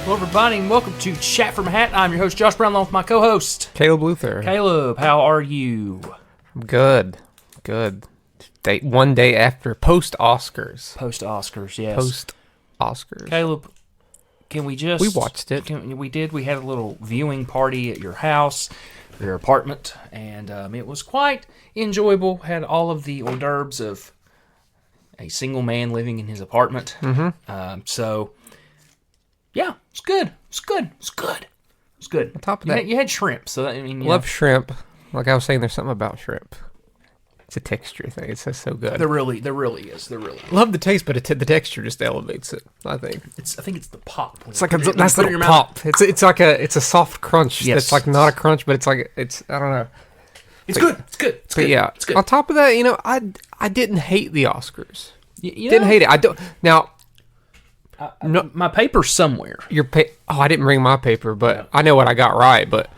Hello, everybody, and welcome to Chat from a Hat. I'm your host, Josh Brown, along with my co-host, Caleb Luther. Caleb. How are you? Good. One day after post-Oscars. Post-Oscars, yes. Post-Oscars. Caleb, can we just... We watched it. We did. We had a little viewing party at your house, your apartment, and it was quite enjoyable. Had all of the hors d'oeuvres of a single man living in his apartment. So... yeah, it's good. It's good. On top of that, you had shrimp, so that, I mean, love shrimp. Like I was saying, there's something about shrimp. It's a texture thing. It's just so good. There really is. Love the taste, but the texture just elevates it. I think I think it's the pop. it's like a nice little pop. It's like a soft crunch. Yes. It's like not a crunch, but it's I don't know. It's good. But yeah, it's good. on top of that, I didn't hate the Oscars. Didn't Hate it. I don't now. No, my paper's somewhere. I didn't bring my paper, but I know what I got right. But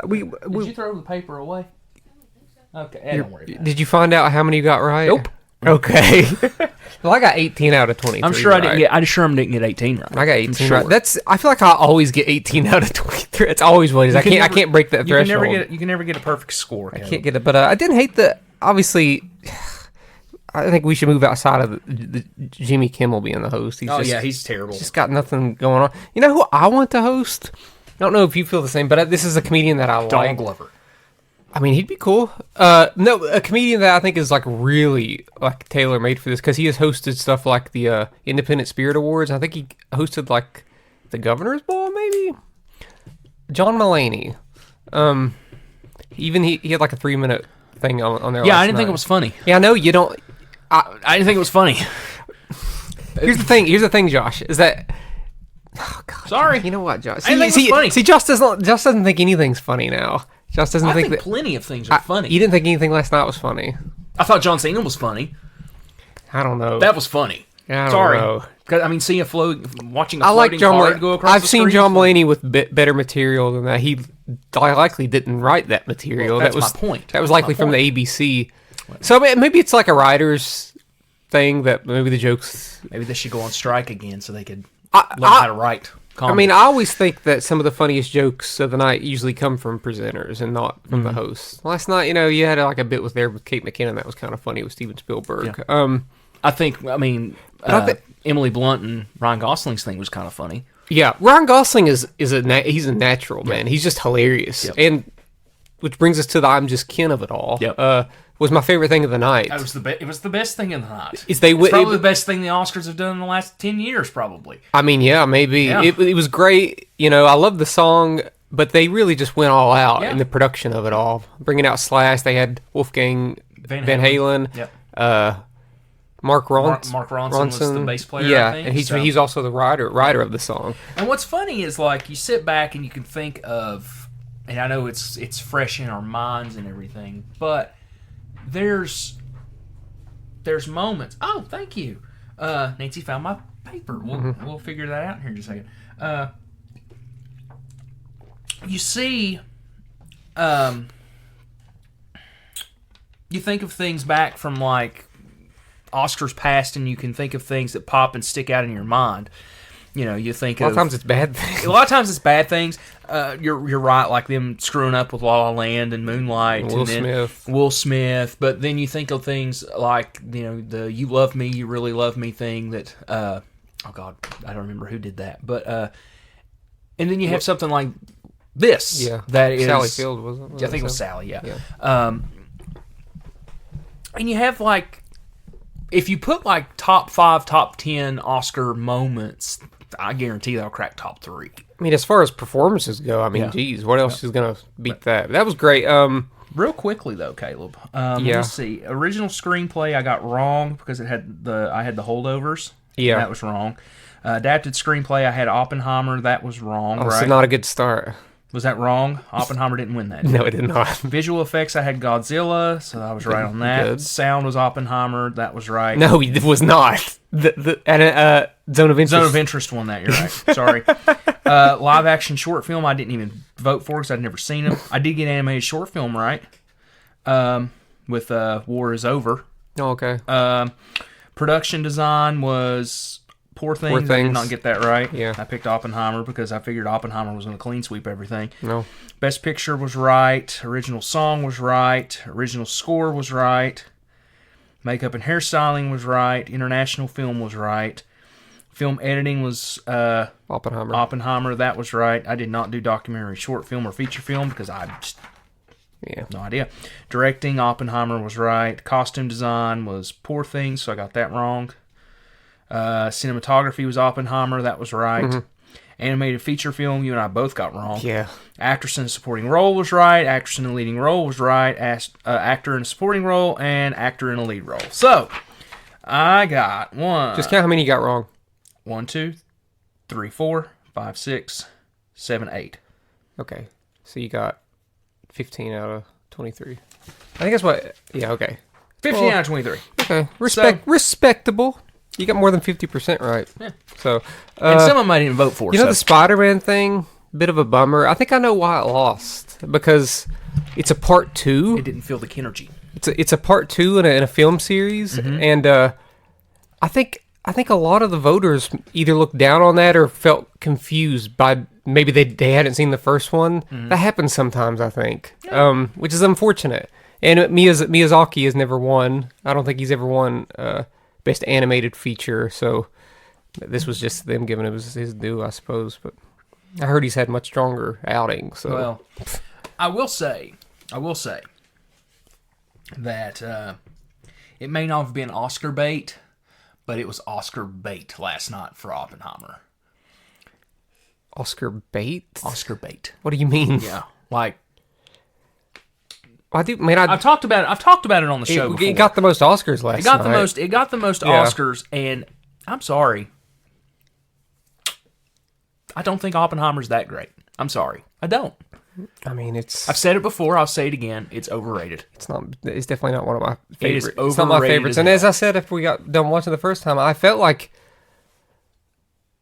Did you throw the paper away? Okay, don't worry about it. Did you find out how many you got right? Nope. Okay. Well, I got 18 out of 23. I'm sure I didn't right. get. I sure didn't get 18 right. I got 18 sure. right. I feel like I always get 18 out of 23. It's always what it is. I can't break that threshold. You can never get a perfect score. I can't get it, but I didn't hate obviously. I think we should move outside of the Jimmy Kimmel being the host. He's terrible. He's just got nothing going on. You know who I want to host? I don't know if you feel the same, but this is a comedian that I like. Donald Glover. I mean, he'd be cool. No, a comedian that I think is like really like tailor made for this because he has hosted stuff like the Independent Spirit Awards. I think he hosted like the Governor's Ball, maybe. John Mulaney. Even he had like a 3-minute thing on there. Yeah, I didn't think it was funny. Yeah, I know you don't. I didn't think it was funny. Here's the thing, Josh. Is that? Oh God. Sorry. You know what, Josh? I didn't think it was funny. See, Josh doesn't think anything's funny now. Josh doesn't I think think that plenty of things are funny. You didn't think anything last night was funny. I thought John Cena was funny. I don't know. That was funny. I don't Sorry. know. I mean, seeing watching a I like floating John. card go across I've the seen screen John is funny. Mulaney with better material than that. He likely didn't write that material. Well, that's that was my point. That was likely from the ABC. So maybe it's like a writer's thing that maybe the jokes. Maybe they should go on strike again so they could learn how to write comedy. I mean, I always think that some of the funniest jokes of the night usually come from presenters and not from the hosts. Last night, you had like a bit with Kate McKinnon that was kind of funny with Steven Spielberg. Yeah. I think Emily Blunt and Ryan Gosling's thing was kind of funny. Yeah, Ryan Gosling he's a natural, man. He's just hilarious. Yep. And which brings us to the I'm just Ken of it all. Yep. Was my favorite thing of the night. It was the best thing in the night. It's probably the best thing the Oscars have done in the last 10 years, probably. I mean, yeah, maybe. Yeah. It was great. I love the song, but they really just went all out in the production of it all. Bringing out Slash, they had Wolfgang Van Halen. Yep. Mark Ronson. Mark Ronson was the bass player, yeah, I think. And he's also the writer of the song. And what's funny is, like, you sit back and you can think of, and I know it's fresh in our minds and everything, but there's moments. Oh, thank you. Nancy found my paper. We'll figure that out here in just a second. You see, you think of things back from, like, Oscars past, and you can think of things that pop and stick out in your mind. You think a lot of times it's bad things. A lot of times it's bad things. You're right, like them screwing up with La La Land and Moonlight, Will Smith. But then you think of things like the "You Love Me, You Really Love Me" thing that. Oh God, I don't remember who did that. But and then you have something like this. Yeah, that is Sally Field, wasn't it? I think it was Sally. Yeah. And you have like. If you put like top 5, top 10 Oscar moments, I guarantee they'll crack top 3. I mean, as far as performances go, geez, what else is going to beat that? That was great. Real quickly though, Caleb. Let me see. Original screenplay I got wrong because I had the holdovers. Yeah, that was wrong. Adapted screenplay I had Oppenheimer. That was wrong. Right? So not a good start. Was that wrong? Oppenheimer didn't win that. No, it did not. Visual effects, I had Godzilla, so I was right on that. Good. Sound was Oppenheimer. That was right. No, it was not. Zone of Interest. Zone of Interest won that. You're right. Sorry. Live action short film, I didn't even vote for because I'd never seen them. I did get animated short film right. With War is Over. Oh, okay. Production design was Poor Things. I did not get that right. Yeah. I picked Oppenheimer because I figured Oppenheimer was going to clean sweep everything. No. Best Picture was right. Original Song was right. Original Score was right. Makeup and Hairstyling was right. International Film was right. Film Editing was Oppenheimer. That was right. I did not do documentary, short film, or feature film because I just... Yeah. No idea. Directing, Oppenheimer was right. Costume design was Poor Things, so I got that wrong. Cinematography was Oppenheimer. That was right. Mm-hmm. Animated feature film, you and I both got wrong. Yeah. Actress in a supporting role was right. Actress in a leading role was right. Actor in a supporting role and actor in a lead role. So, I got one. Just count how many you got wrong. 1, 2, 3, 4, 5, 6, 7, 8. Okay. So you got 15 out of 23. I think that's what... Yeah, okay. 15 out of 23. Okay. Respectable. You got more than 50% right. Yeah. So, and some of them I didn't vote for. You know the Spider-Man thing? Bit of a bummer. I think I know why it lost. Because it's a part 2. It didn't feel the energy. It's a part 2 in a film series. Mm-hmm. And I think a lot of the voters either looked down on that or felt confused by maybe they hadn't seen the first one. Mm-hmm. That happens sometimes, I think, which is unfortunate. And Miyazaki has never won. I don't think he's ever won Best Animated Feature, so this was just them giving him his due, I suppose. But I heard he's had much stronger outings. So. Well, I will say that it may not have been Oscar bait, but it was Oscar bait last night for Oppenheimer. Oscar bait? Oscar bait. What do you mean? Yeah, like I do. Man, I've talked about it on the show before. It got the most Oscars last night. It got the most Oscars, and I'm sorry. I don't think Oppenheimer's that great. I'm sorry. I don't. I mean, I've said it before. I'll say it again. It's overrated. It's not. It's definitely not one of my favorites. It is overrated. It's not my favorites. And as I said, after we got done watching the first time, I felt like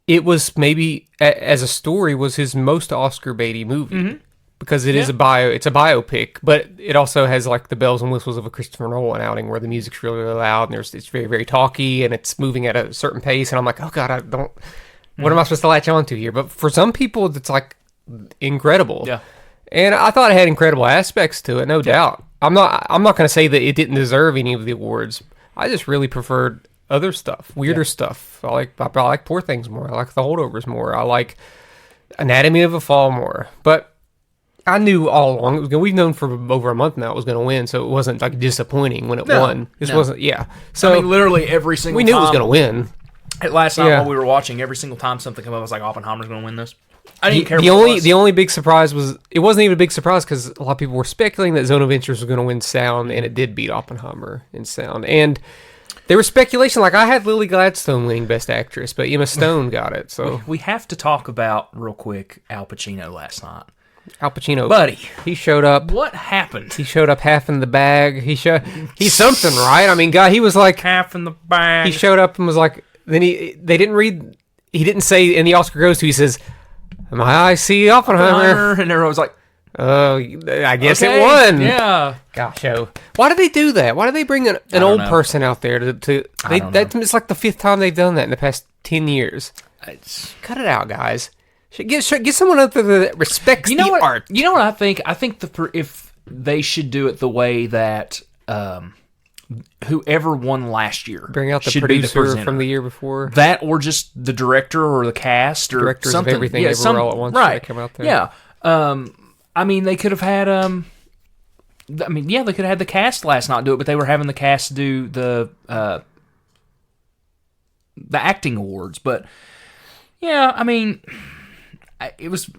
it was maybe as a story was his most Oscar baity movie. Mm-hmm. Because it's a biopic, but it also has like the bells and whistles of a Christopher Nolan outing where the music's really, really loud and it's very, very talky and it's moving at a certain pace. And I'm like, oh God, what am I supposed to latch on to here? But for some people, it's like incredible. Yeah. And I thought it had incredible aspects to it, no doubt. I'm not going to say that it didn't deserve any of the awards. I just really preferred other stuff, weirder stuff. I like Poor Things more. I like The Holdovers more. I like Anatomy of a Fall more. But I knew all along we've known for over a month now it was going to win, so it wasn't like disappointing when it won. This wasn't, So I mean, literally every single time we knew it was going to win. Last night while we were watching, every single time something came up, I was like, Oppenheimer's going to win this. I didn't care. The only big surprise was it wasn't even a big surprise because a lot of people were speculating that Zone of Interest was going to win sound, and it did beat Oppenheimer in sound. And there was speculation like I had Lily Gladstone winning Best Actress, but Emma Stone got it. So we have to talk about real quick Al Pacino last night. Al Pacino, buddy, he showed up. What happened? He showed up half in the bag. He's something, right? I mean, God, he was like half in the bag. He showed up and was like. Then he didn't say in the Oscar goes to. He says, "My eyes see Oppenheimer," and everyone was like, "Oh, I guess it won." Yeah. Gosh, why did they do that? Why did they bring an old person out there to? It's like the 5th time they've done that in the past 10 years. Cut it out, guys. Get someone out there that respects the art. You know what I think? I think if they should do it the way that whoever won last year bring out the producer from the year before, that or just the director or the cast or directors something. Of everything everywhere all at once. Right, come out there. Yeah. I mean, they could have had. They could have had the cast last night do it, but they were having the cast do the acting awards. But yeah, I mean. Last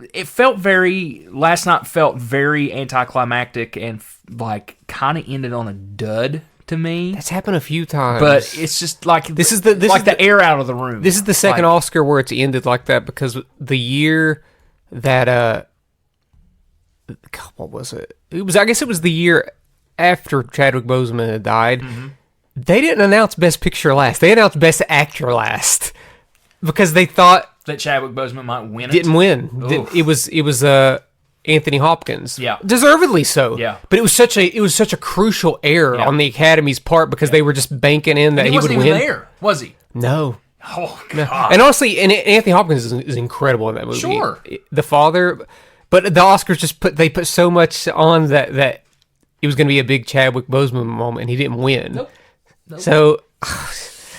night felt very anticlimactic and like kind of ended on a dud to me. That's happened a few times. But it's just like this is the air out of the room. This is the second Oscar where it's ended like that because the year that God, what was it? I guess it was the year after Chadwick Boseman had died. Mm-hmm. They didn't announce Best Picture last. They announced Best Actor last because they thought that Chadwick Boseman might win it. Didn't win. It was Anthony Hopkins. Yeah. Deservedly so. Yeah. But it was such a crucial error on the Academy's part because they were just banking in that he would win. He wasn't even there, was he? No. Oh God! And honestly, and Anthony Hopkins is incredible in that movie. Sure, the father, but the Oscars just put so much on that it was going to be a big Chadwick Boseman moment, and he didn't win. Nope. So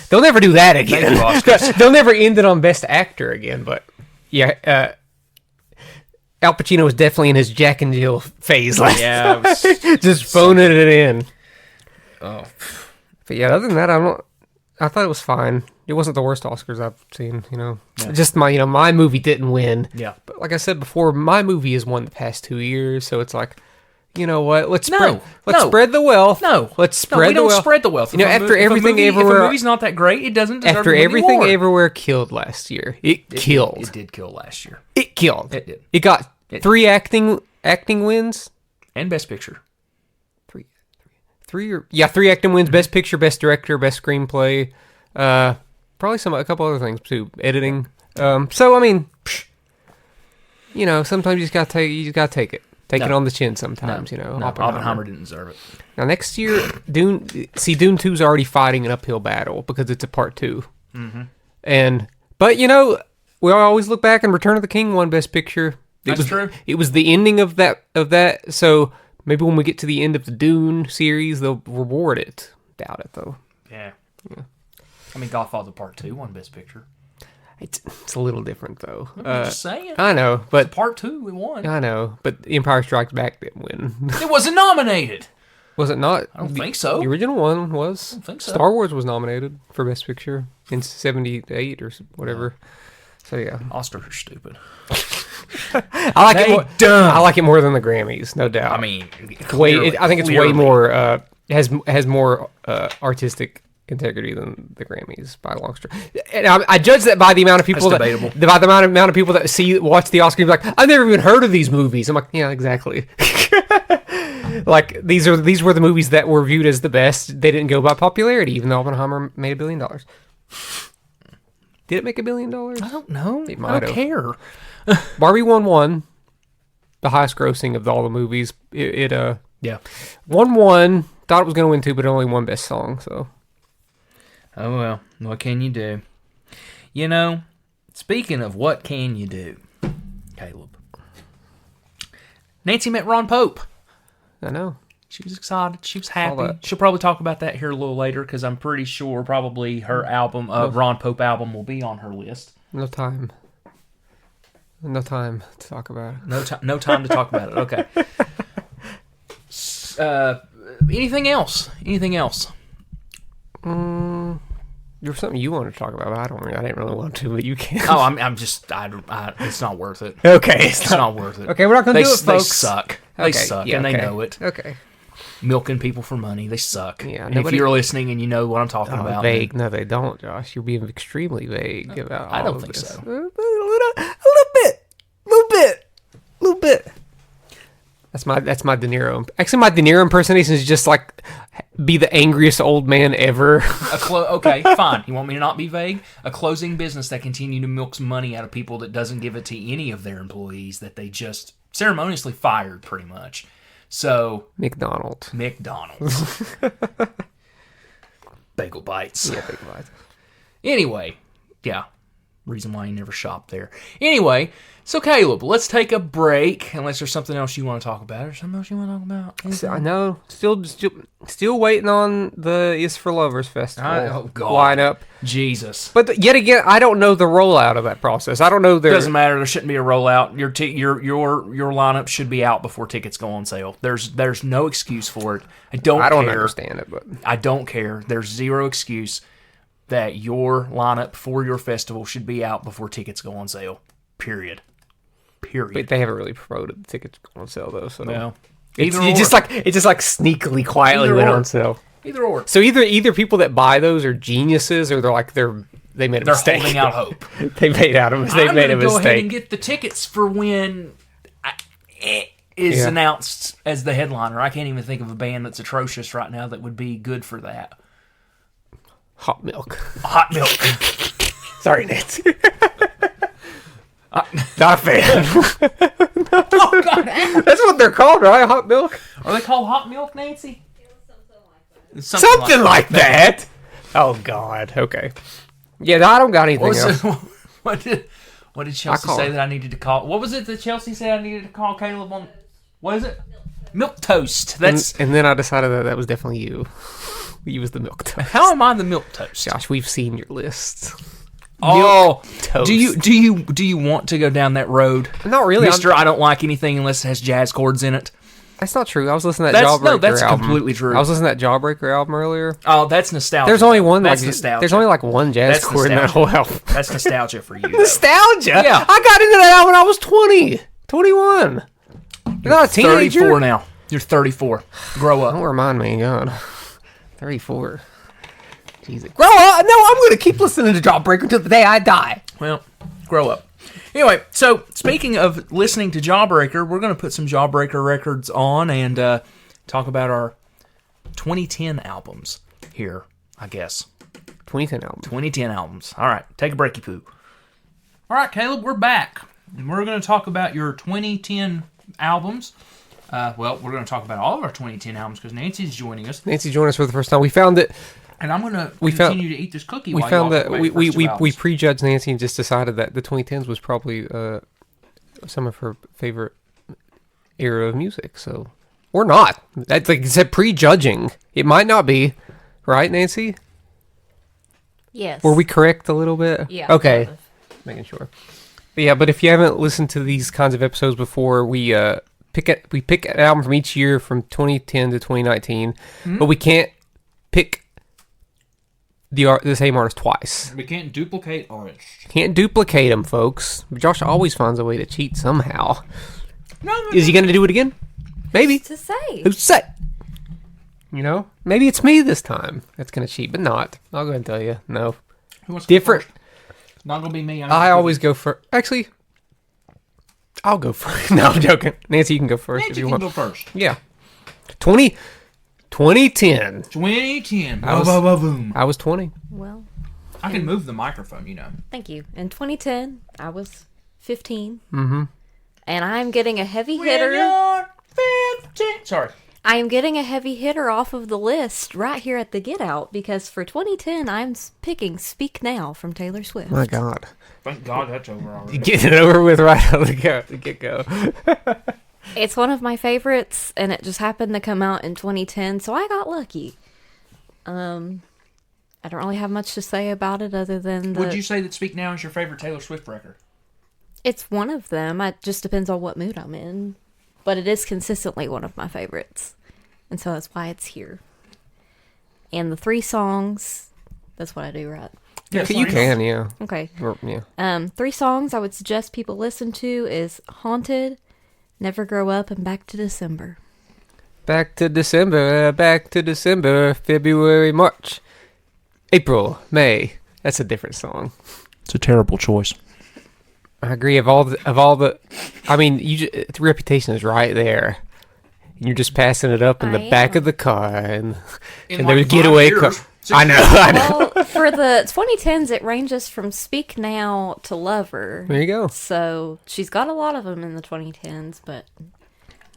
they'll never do that again. They'll never end it on Best Actor again. But yeah, Al Pacino was definitely in his Jack and Jill phase last time. Just phoning it in. Oh, but yeah, other than that, I thought it was fine. It wasn't the worst Oscars I've seen, Just my movie didn't win. Yeah. But like I said before, my movie has won the past 2 years, so it's like, you know what? Let's spread the wealth. Let's spread the wealth. We don't spread the wealth. After Everything Everywhere, if a movie's not that great, it doesn't deserve After Everything Everywhere killed last year. It killed. It did kill last year. It killed. It did. It got 3 acting wins and Best Picture. 3 acting wins: Best Picture, Best Director, Best Screenplay. Probably a couple other things too. Editing. So I mean, sometimes you just gotta take it. Take it on the chin sometimes. Oppenheimer didn't deserve it. Now next year, Dune 2's already fighting an uphill battle because it's a part 2. Mm-hmm. But we always look back and Return of the King won Best Picture. That's true. It was the ending of that. So maybe when we get to the end of the Dune series, they'll reward it. Doubt it though. Yeah. I mean, Godfather Part 2 won Best Picture. It's a little different though. I'm just saying. I know, but Part 2 we won. I know, but Empire Strikes Back didn't win. It wasn't nominated. Was it not? I don't think so. The original one was. I don't think so. Star Wars was nominated for Best Picture in '78 or whatever. So yeah, Oscars are stupid. I like it more than the Grammys, no doubt. I mean, I think it's way more has more artistic integrity than the Grammys by a long stretch. And I judge that by the amount of people by the amount of people that watch the Oscars and be like, I've never even heard of these movies. I'm like, yeah, exactly. Like these were the movies that were viewed as the best. They didn't go by popularity, even though Oppenheimer made $1 billion. Did it make $1 billion? I don't know. I don't care. Barbie won the highest grossing of all the movies. It won. Thought it was going to win 2, but it only won Best Song. So. Oh well, what can you do? Speaking of what can you do, Caleb. Nancy met Ron Pope. I know. She was excited. She was happy. She'll probably talk about that here a little later because I'm pretty sure probably her album, Ron Pope album, will be on her list. No time to talk about it. No time to talk about it. Okay. Anything else? There's something you wanted to talk about. I didn't really want to, but you can. Oh, I'm just. It's not worth it. Okay, it's not worth it. Okay, we're not gonna do it, folks. They suck. They suck, and they know it. Okay. Milking people for money. They suck. Yeah. And if you're listening and you know what I'm talking about. Vague. No, they don't, Josh. You're being extremely vague about I all don't of think this. so. A little bit. That's my De Niro. Actually, my De Niro impersonation is just like be the angriest old man ever. Okay, fine. You want me to not be vague? A closing business that continue to milk money out of people that doesn't give it to any of their employees that they just ceremoniously fired, pretty much. So McDonald's. Bagel Bites. Yeah, Bagel Bites. Anyway, yeah. Reason why you never shop there. Anyway, so Caleb, let's take a break. Unless there's something else you want to talk about, or something else you want to talk about. Anything? I know. Still waiting on the Is for Lovers Festival lineup. Jesus. But yet again, I don't know the rollout of that process. I don't know. Doesn't matter. There shouldn't be a rollout. Your lineup should be out before tickets go on sale. There's no excuse for it. I don't understand it, but I don't care. There's zero excuse that your lineup for your festival should be out before tickets go on sale. Period. But they haven't really promoted the tickets on sale though. So no. It just sneakily, quietly went on sale. Either or. So either people that buy those are geniuses, or they made a mistake. They're holding out hope. They made a mistake. I'm going to go ahead and get the tickets for when it is announced as the headliner. I can't even think of a band that's atrocious right now that would be good for that. Hot Milk. Sorry, Nancy. Not a fan. Oh, God. That's what they're called, right? Hot Milk? Are they called Hot Milk, Nancy? Something like that. Oh, God. Okay. Yeah, I don't got anything else. What did Chelsea say that I needed to call? What was it that Chelsea said I needed to call Caleb on? What is it? Milk toast. That's and then I decided that was definitely you. You was the milk toast. How am I the milk toast? Josh, we've seen your list. Oh, toast. Do you want to go down that road? Not really, Mister. I don't like anything unless it has jazz chords in it. That's not true. I was listening to that Jawbreaker album. That's completely true. I was listening to that Jawbreaker album earlier. Oh, that's nostalgia. There's only one. That's nostalgia. There's only like one jazz chord in that whole album. That's nostalgia for you. Nostalgia? Yeah. I got into that album when I was 20, 21. You're not a teenager. 34 now. You're 34. Grow up. Don't remind me, God. 34. Jesus. Grow up. No, I'm going to keep listening to Jawbreaker until the day I die. Well, grow up. Anyway, so speaking of listening to Jawbreaker, we're going to put some Jawbreaker records on and talk about our 2010 albums here, I guess. 2010 albums. 2010 albums. All right, take a breaky poo. All right, Caleb, we're back. And we're going to talk about your 2010 albums. Well, we're going to talk about all of our 2010 albums because Nancy's joining us. Nancy joined us for the first time. We found it. And I'm going to continue to eat this cookie. We found that we prejudged Nancy and just decided that the 2010s was probably some of her favorite era of music. So, or not. That's like it's a prejudging. It might not be, right, Nancy? Yes. Were we correct a little bit? Yeah. Okay. Making sure. But yeah, but if you haven't listened to these kinds of episodes before, we pick an album from each year from 2010 to 2019, but we can't pick the same artist twice. We can't duplicate artists. Can't duplicate them, folks. Josh always finds a way to cheat somehow. No. Is he going to do it again? Maybe. Who's to say? Who's to say? You know? Maybe it's me this time that's going to cheat, but not. I'll go ahead and tell you. No. Who wants to Different. Go first? Not going to be me. I always go first. Actually, I'll go first. No, I'm joking. Nancy, you can go first if you want. Nancy can go first. Yeah. 2010. 2010. I was 20. Well, I can move the microphone, you know. thank you. In 2010, I was 15. Mm-hmm. And I'm getting a heavy hitter. When you're 15. Sorry. I am getting a heavy hitter off of the list right here at the Get Out because for 2010, I'm picking Speak Now from Taylor Swift. My God. Thank God that's over already. Get it over with right out of the get-go. It's one of my favorites, and it just happened to come out in 2010, so I got lucky. I don't really have much to say about it other than Would you say that Speak Now is your favorite Taylor Swift record? It's one of them. It just depends on what mood I'm in. But it is consistently one of my favorites. And so that's why it's here. And the 3 songs, that's what I do, right? Yeah, you can, yeah. Okay. Or, yeah. 3 songs I would suggest people listen to is Haunted, Never Grow Up, and Back to December. Back to December, February, March, April, May. That's a different song. It's a terrible choice. I agree. Of all the, I mean, the reputation is right there. You're just passing it up in the back of the car and their getaway car. I know. Well, for the 2010s, it ranges from Speak Now to Lover. There you go. So she's got a lot of them in the 2010s, but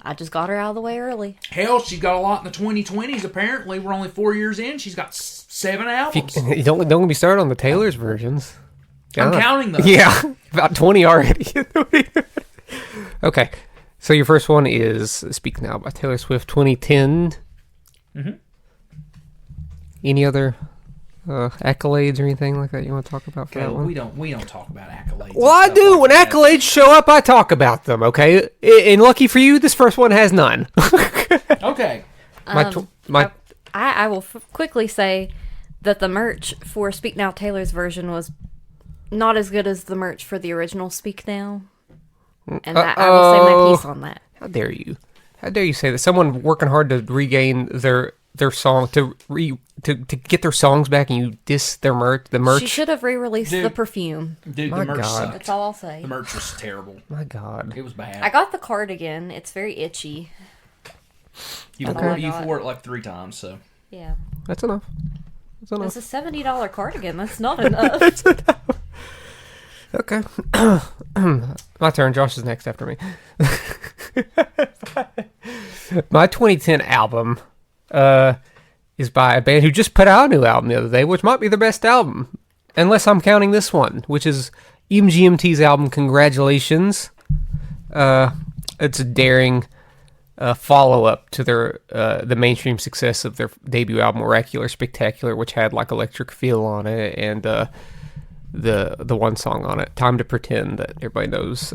I just got her out of the way early. Hell, she got a lot in the 2020s. Apparently, we're only 4 years in. She's got 7 albums. You don't get me started on the Taylor's versions. I'm counting them. Yeah, about 20 already. Okay, so your first one is Speak Now by Taylor Swift, 2010. Mm-hmm. Any other accolades or anything like that you want to talk about for that one? We don't talk about accolades. Well, I do. When accolades show up, I talk about them, okay? And lucky for you, this first one has none. Okay. I will quickly say that the merch for Speak Now Taylor's version was not as good as the merch for the original Speak Now. And I will say my piece on that. How dare you? How dare you say that? Someone working hard to regain their song, to get their songs back, and you diss their merch. The merch. She should have re-released the perfume. Dude, My the merch God. sucked. That's all I'll say. The merch was terrible. My God. It was bad. I got the cardigan. It's very itchy. You wore it like 3 times, so. Yeah. That's enough. It's a $70 cardigan. That's not enough. Okay. My turn. Josh is next after me. My 2010 album is by a band who just put out a new album the other day, which might be their best album. unless I'm counting this one, which is MGMT's album Congratulations. It's a daring follow-up to their the mainstream success of their debut album Oracular Spectacular, which had like Electric Feel on it, and the one song on it, Time to Pretend, that everybody knows.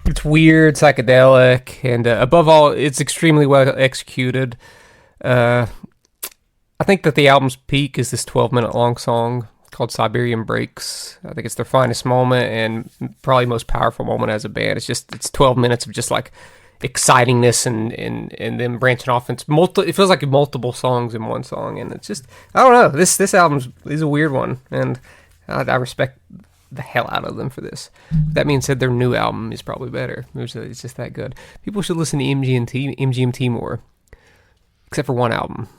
It's weird, psychedelic, and above all, it's extremely well executed. I think that the album's peak is this 12-minute long song called Siberian Breaks. I think it's their finest moment and probably most powerful moment as a band. It's 12 minutes of just like excitingness and then branching off. It feels like multiple songs in one song, and it's just, I don't know. This album is a weird one, and I respect the hell out of them for this. That being said, their new album is probably better. It's just that good. People should listen to MGMT more, except for one album.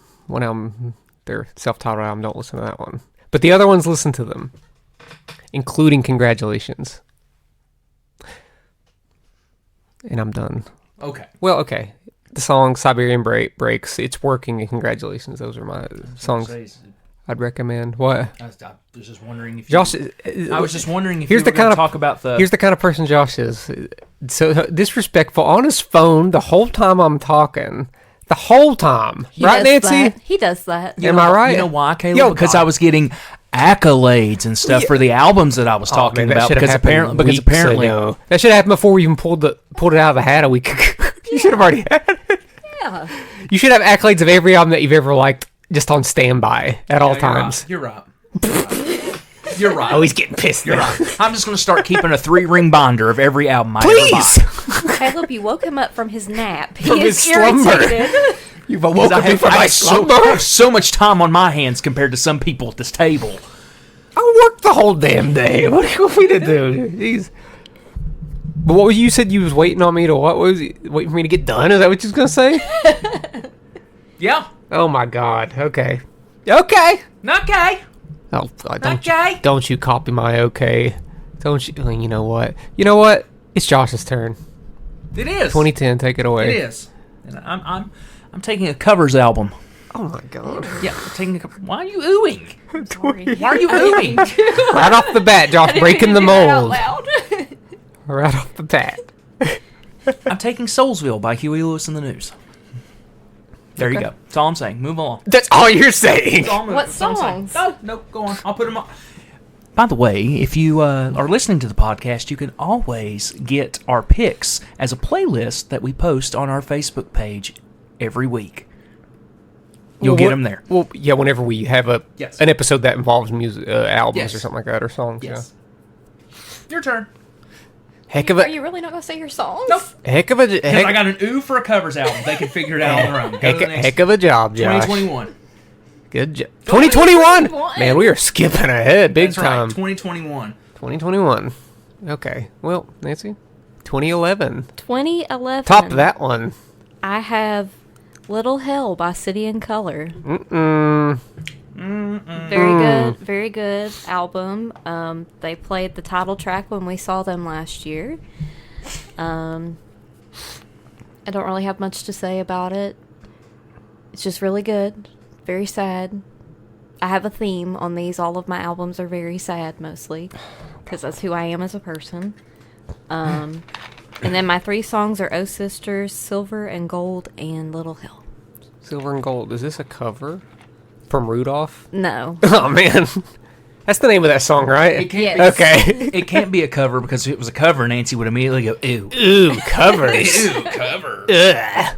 Their self-titled album. Don't listen to that one, but the other ones, listen to them, including Congratulations. And I'm done. Okay. Well, okay. The song Siberian Breaks, It's Working, and Congratulations. Those are my songs I'd recommend. What? I was just wondering if Josh. I was just wondering if you were going to talk about the. Here's the kind of person Josh is. So disrespectful on his phone the whole time I'm talking. The whole time, right, Nancy? He does that. Am I right? You know why, Caleb? Because I was getting accolades and stuff for the albums that I was talking about. Because apparently, that should have happened before we even pulled it out of the hat a week ago. You should have already had it. Yeah. You should have accolades of every album that you've ever liked, just on standby at all times. You're right. You're right. Oh, he's getting pissed. You're right. I'm just going to start keeping a 3-ring binder of every album I ever buy. Caleb, you woke him up from his nap. From He his is slumber. irritated. You've awoken me from my slumber. I have so much time on my hands compared to some people at this table. I worked the whole damn day. What do you want me to do? Jeez. But what was you said you was waiting on me to what? Was you waiting for me to get done? Is that what you was going to say? Yeah. Oh my God. Okay. Okay. Okay. Oh, don't you copy my okay. Don't you? You know what? It's Josh's turn. It is. 2010, take it away. It is. And I'm taking a covers album. Oh my God. Yeah, I'm taking a cover. Why are you oohing? Sorry. Why are you oohing? Right off the bat, Josh, breaking the mold. Loud. Right off the bat. I'm taking Soulsville by Huey Lewis and the News. There you go. That's all I'm saying. Move along. That's all you're saying. What songs? No, go on. I'll put them on. By the way, if you are listening to the podcast, you can always get our picks as a playlist that we post on our Facebook page every week. You'll get them there. Well, yeah, whenever we have an episode that involves music, albums or something like that, or songs. Yes. Yeah. Your turn. Are you really not going to say your songs? Nope. Heck of a... Because I got an ooh for a covers album. They can figure it out on their own. Heck of a job, Josh. 2021. Good job. 2021? Man, we are skipping ahead big time. Right. 2021. 2021. Okay. Well, Nancy, 2011. 2011. Top that one. I have Little Hell by City and Color. Very good album. They played the title track when we saw them last year. I don't really have much to say about it. It's just really good. Very sad. I have a theme on these. All of my albums are very sad, mostly, because that's who I am as a person. And then my 3 songs are Oh Sisters, Silver and Gold, and Little Hell. Silver and Gold. Is this a cover from Rudolph? No. Oh, man. That's the name of that song, right? Okay. It can't be a cover, because if it was a cover, Nancy would immediately go, ew. Ooh, covers. Ew, cover. Ugh.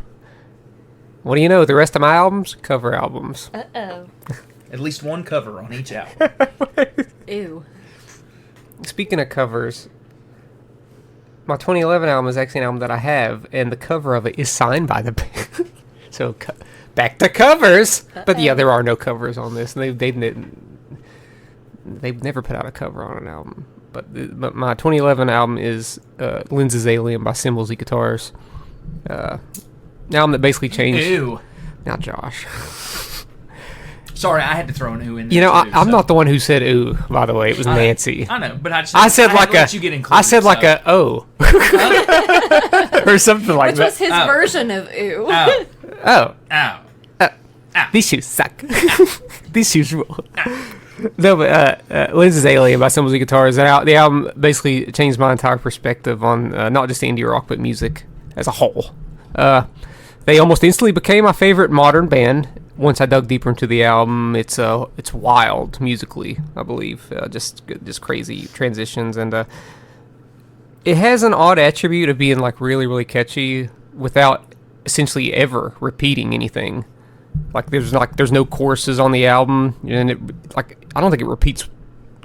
What do you know? The rest of my albums? Cover albums. Uh-oh. At least one cover on each album. Ew. Speaking of covers, my 2011 album is actually an album that I have, and the cover of it is signed by the band. So, back to covers. Uh-oh. But yeah, there are no covers on this. They've never put out a cover on an album. But my 2011 album is Lindsay's Alien by Cymbals and Guitars. An album that basically changed. Ew. Not Josh. Sorry, I had to throw an ooh in there. You know, I'm not the one who said ooh, by the way. It was Nancy. I know, but I said like a oh. Or something like that. Which was his version of ooh. Ow. Oh. Ow. These shoes suck. These shoes rule. No, but Lens is Alien by Cymbals and Guitars. The album basically changed my entire perspective on not just indie rock, but music as a whole. They almost instantly became my favorite modern band. Once I dug deeper into the album, it's wild musically, I believe. Just crazy transitions, and it has an odd attribute of being like really, really catchy without essentially ever repeating anything. Like there's no choruses on the album, and I don't think it repeats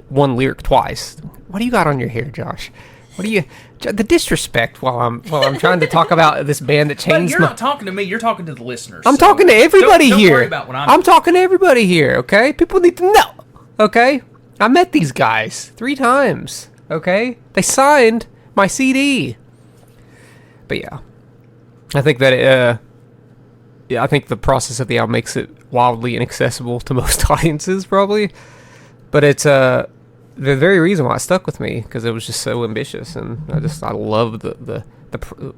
one lyric twice. What do you got on your hair, Josh? The disrespect while I'm trying to talk about this band that changed. But you're not talking to me. You're talking to the listeners. I'm talking to everybody don't here. Worry about what I'm talking to everybody here. Okay, people need to know. Okay, I met these guys 3 times. Okay, they signed my CD. But yeah, I think that I think the process of the album makes it wildly inaccessible to most audiences, probably. But it's the very reason why it stuck with me, because it was just so ambitious, and I love the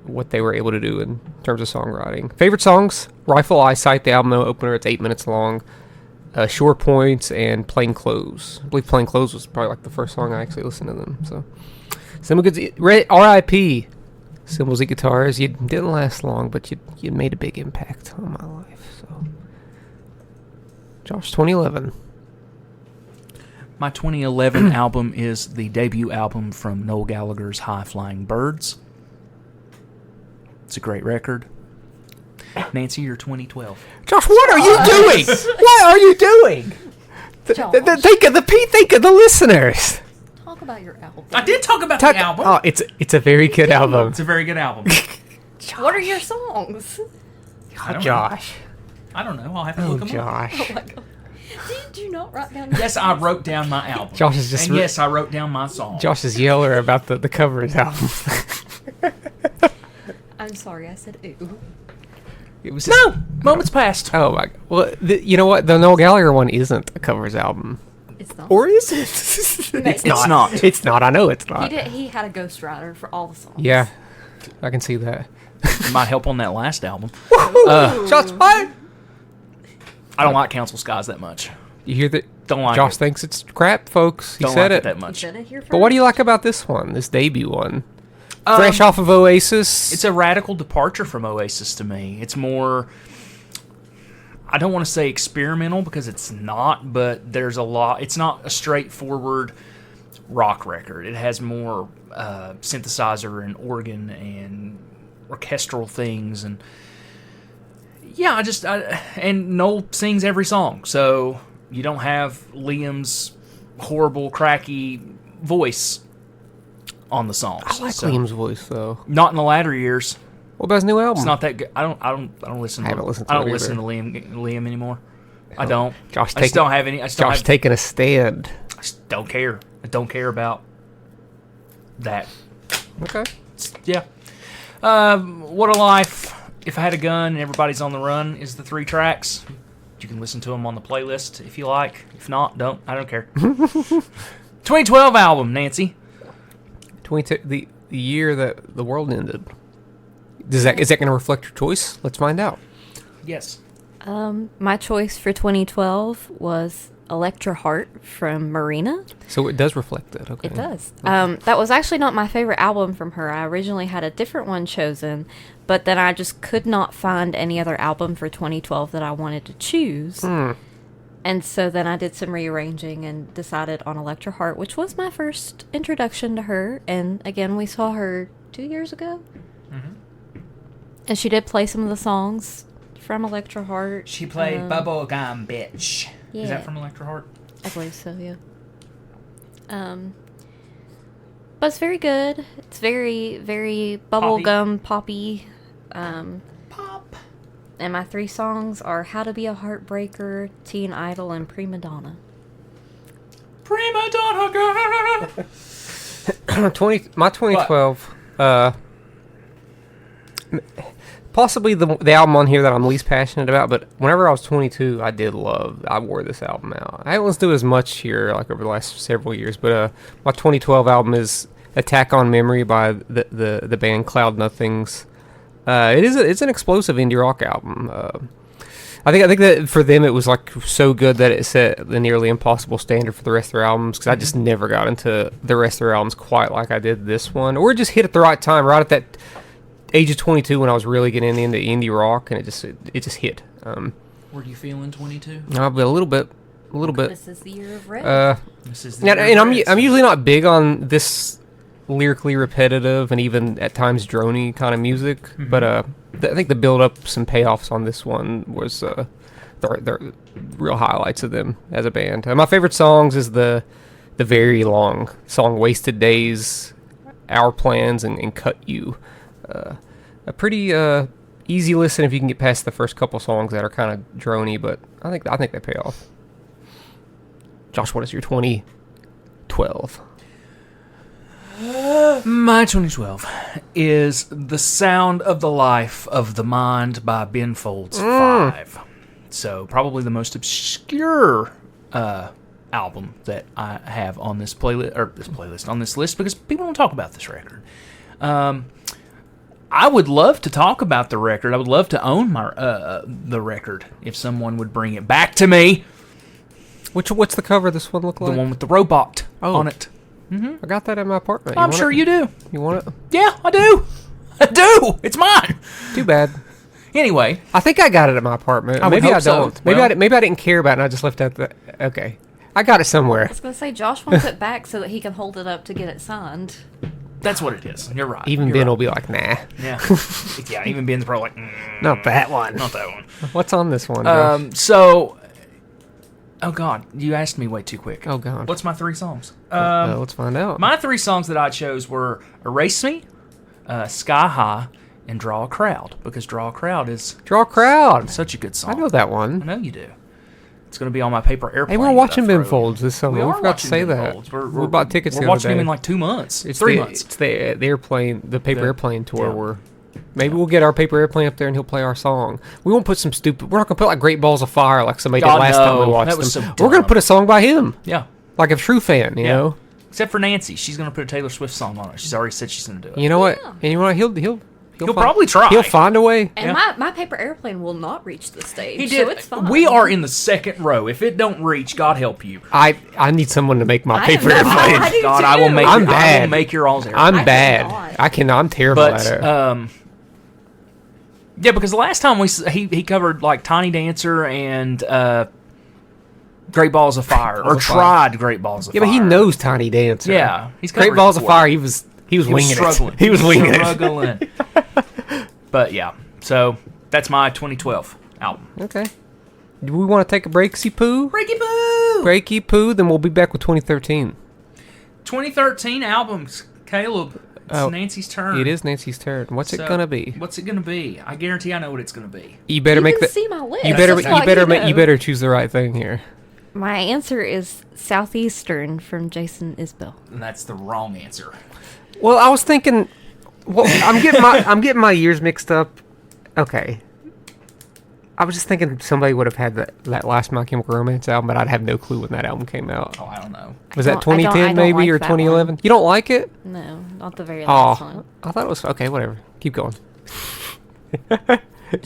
what they were able to do in terms of songwriting. Favorite songs: Rifle Eyesight, the album opener. It's 8 minutes long. Shore Points and Plain Clothes. I believe Plain Clothes was probably like the first song I actually listened to them. So, R.I.P. Cymbals and Guitars. You didn't last long, but you made a big impact on my life. So, Josh, 2011. My 2011 album is the debut album from Noel Gallagher's High Flying Birds. It's a great record. Nancy, you're 2012. Josh, what are you doing? What are you doing? Think of the listeners. Talk about your album. I did talk about the album. Oh, it's a very good album. It's a very good album. What are your songs? Josh. I don't know. I'll have to look them up. Oh my god. Did you not write down? Yes, I wrote down my album. Josh is just. And yes, I wrote down my song. Josh is yeller about the cover of his album. I'm sorry, I said ooh. It was just, moments passed. Oh my! Well, you know what? The Noel Gallagher one isn't a covers album. It's not. Or is it? It's not. It's not. I know it's not. He had a ghostwriter for all the songs. Yeah, I can see that. It might help on that last album. Shots fired. I don't like Council Skies that much. You hear that? Don't like Josh it. thinks it's crap, folks. He Don't said like it. that much. But what do you like about this one? This debut one? Fresh off of Oasis. It's a radical departure from Oasis to me. It's more, I don't want to say experimental because it's not, but there's a lot. It's not a straightforward rock record. It has more synthesizer and organ and orchestral things, and yeah, and Noel sings every song, so you don't have Liam's horrible, cracky voice on the songs. I like Liam's voice though. Not in the latter years. What about his new album? It's not that good. I don't listen. I haven't listened to I don't it listen to either. Liam anymore. I don't. Josh, I just don't have any. Josh taking a stand. I just don't care. I don't care about that. Okay. Yeah. What a Life. If I Had a Gun and Everybody's on the Run is the 3 tracks. You can listen to them on the playlist if you like. If not, don't. I don't care. 2012 album, Nancy. 22, the year that the world ended. Is that going to reflect your choice? Let's find out. Yes. My choice for 2012 was Electra Heart from Marina. So it does reflect that. Okay. It does. That was actually not my favorite album from her. I originally had a different one chosen, but then I just could not find any other album for 2012 that I wanted to choose. And so then I did some rearranging and decided on Electra Heart, which was my first introduction to her. And again, we saw her 2 years ago. Mm-hmm. And she did play some of the songs from Electra Heart. She played Bubblegum Bitch. Yeah. Is that from Electra Heart? I believe so, yeah. But it's very good. It's very, very bubblegum poppy. Pop. And my 3 songs are How to Be a Heartbreaker, Teen Idol, and Prima Donna. Prima Donna girl. My 2012. Possibly the album on here that I'm least passionate about, but whenever I was 22, I wore this album out. I haven't listened to it as much here, like over the last several years, but my 2012 album is Attack on Memory by the band Cloud Nothings. It's an explosive indie rock album. I think that for them it was like so good that it set the nearly impossible standard for the rest of their albums, because I just never got into the rest of their albums quite like I did this one, or just hit at the right time, right at that age of 22 when I was really getting into indie rock, and it just hit. Were you feeling 22? A little bit. This is the year of red. This is the year of red, I'm usually not big on this lyrically repetitive and even at times drony kind of music, but I think the build-ups and payoffs on this one was the real highlights of them as a band. My favorite songs is the very long song "Wasted Days," "Our Plans," and "Cut You." A pretty easy listen if you can get past the first couple songs that are kind of drony, but I think they pay off. Josh, what is your 2012? My 2012 is The Sound of the Life of the Mind by Ben Folds 5. So probably the most obscure album that I have on this playlist, on this list, because people don't talk about this record. I would love to talk about the record. I would love to own the record if someone would bring it back to me. What's the cover of this one look like? The one with the robot on it. I got that in my apartment. I'm sure you do. You want it? Yeah, I do. I do. It's mine. Too bad. Anyway, I think I got it at my apartment. Maybe I don't. So. Maybe I didn't care about it and I just left it at the... Okay. I got it somewhere. I was going to say, Josh wants it back so that he can hold it up to get it signed. That's what it is. You're right. Even Ben will be like, nah. Yeah. Yeah, even Ben's probably like, not that one. Not that one. What's on this one? Oh, God. You asked me way too quick. Oh, God. What's my 3 songs? Let's find out. My 3 songs that I chose were Erase Me, Sky High, and Draw a Crowd, because Draw a Crowd is... Draw a Crowd. Such a good song. I know that one. I know you do. It's going to be on my paper airplane. Hey, we're watching Ben Folds this summer. We forgot to say that. We bought tickets the other day. We're watching him in like 2 months. It's 3 months. It's the airplane, the paper airplane tour. Maybe we'll get our paper airplane up there and he'll play our song. We won't put some stupid... We're not going to put like Great Balls of Fire like somebody did last time we watched them. So we're going to put a song by him. Yeah. Like a true fan, you know? Except for Nancy. She's going to put a Taylor Swift song on it. She's already said she's going to do it. You know what? And you know what? He'll probably try. He'll find a way. And my paper airplane will not reach the stage, he did. so it's fine. We are in the second row. If it don't reach, God help you. I need someone to make my paper airplane. God, I will make. I'm bad. I will make your all's airplane. I'm bad. I'm terrible at it. Yeah, because the last time he covered like Tiny Dancer and Great Balls of Fire, tried Great Balls of Fire. Yeah, but he knows Tiny Dancer. Yeah, he's Great Balls of Fire. He was winging struggling. it. He was winging it. But yeah, so that's my 2012 album. Okay. Do we want to take a breaky poo? Breaky poo. Then we'll be back with 2013. 2013 albums, Caleb. It's Nancy's turn. It is Nancy's turn. What's it gonna be? What's it gonna be? I guarantee I know what it's gonna be. You better make see my list. You better choose the right thing here. My answer is Southeastern from Jason Isbell. And that's the wrong answer. Well, I was thinking. Well, I'm getting my years mixed up. Okay. I was just thinking somebody would have had that last My Chemical Romance album, but I'd have no clue when that album came out. Oh, I don't know. Was that 2010 maybe like or 2011? One. You don't like it? No, not the very last one. I thought it was okay. Whatever. Keep going.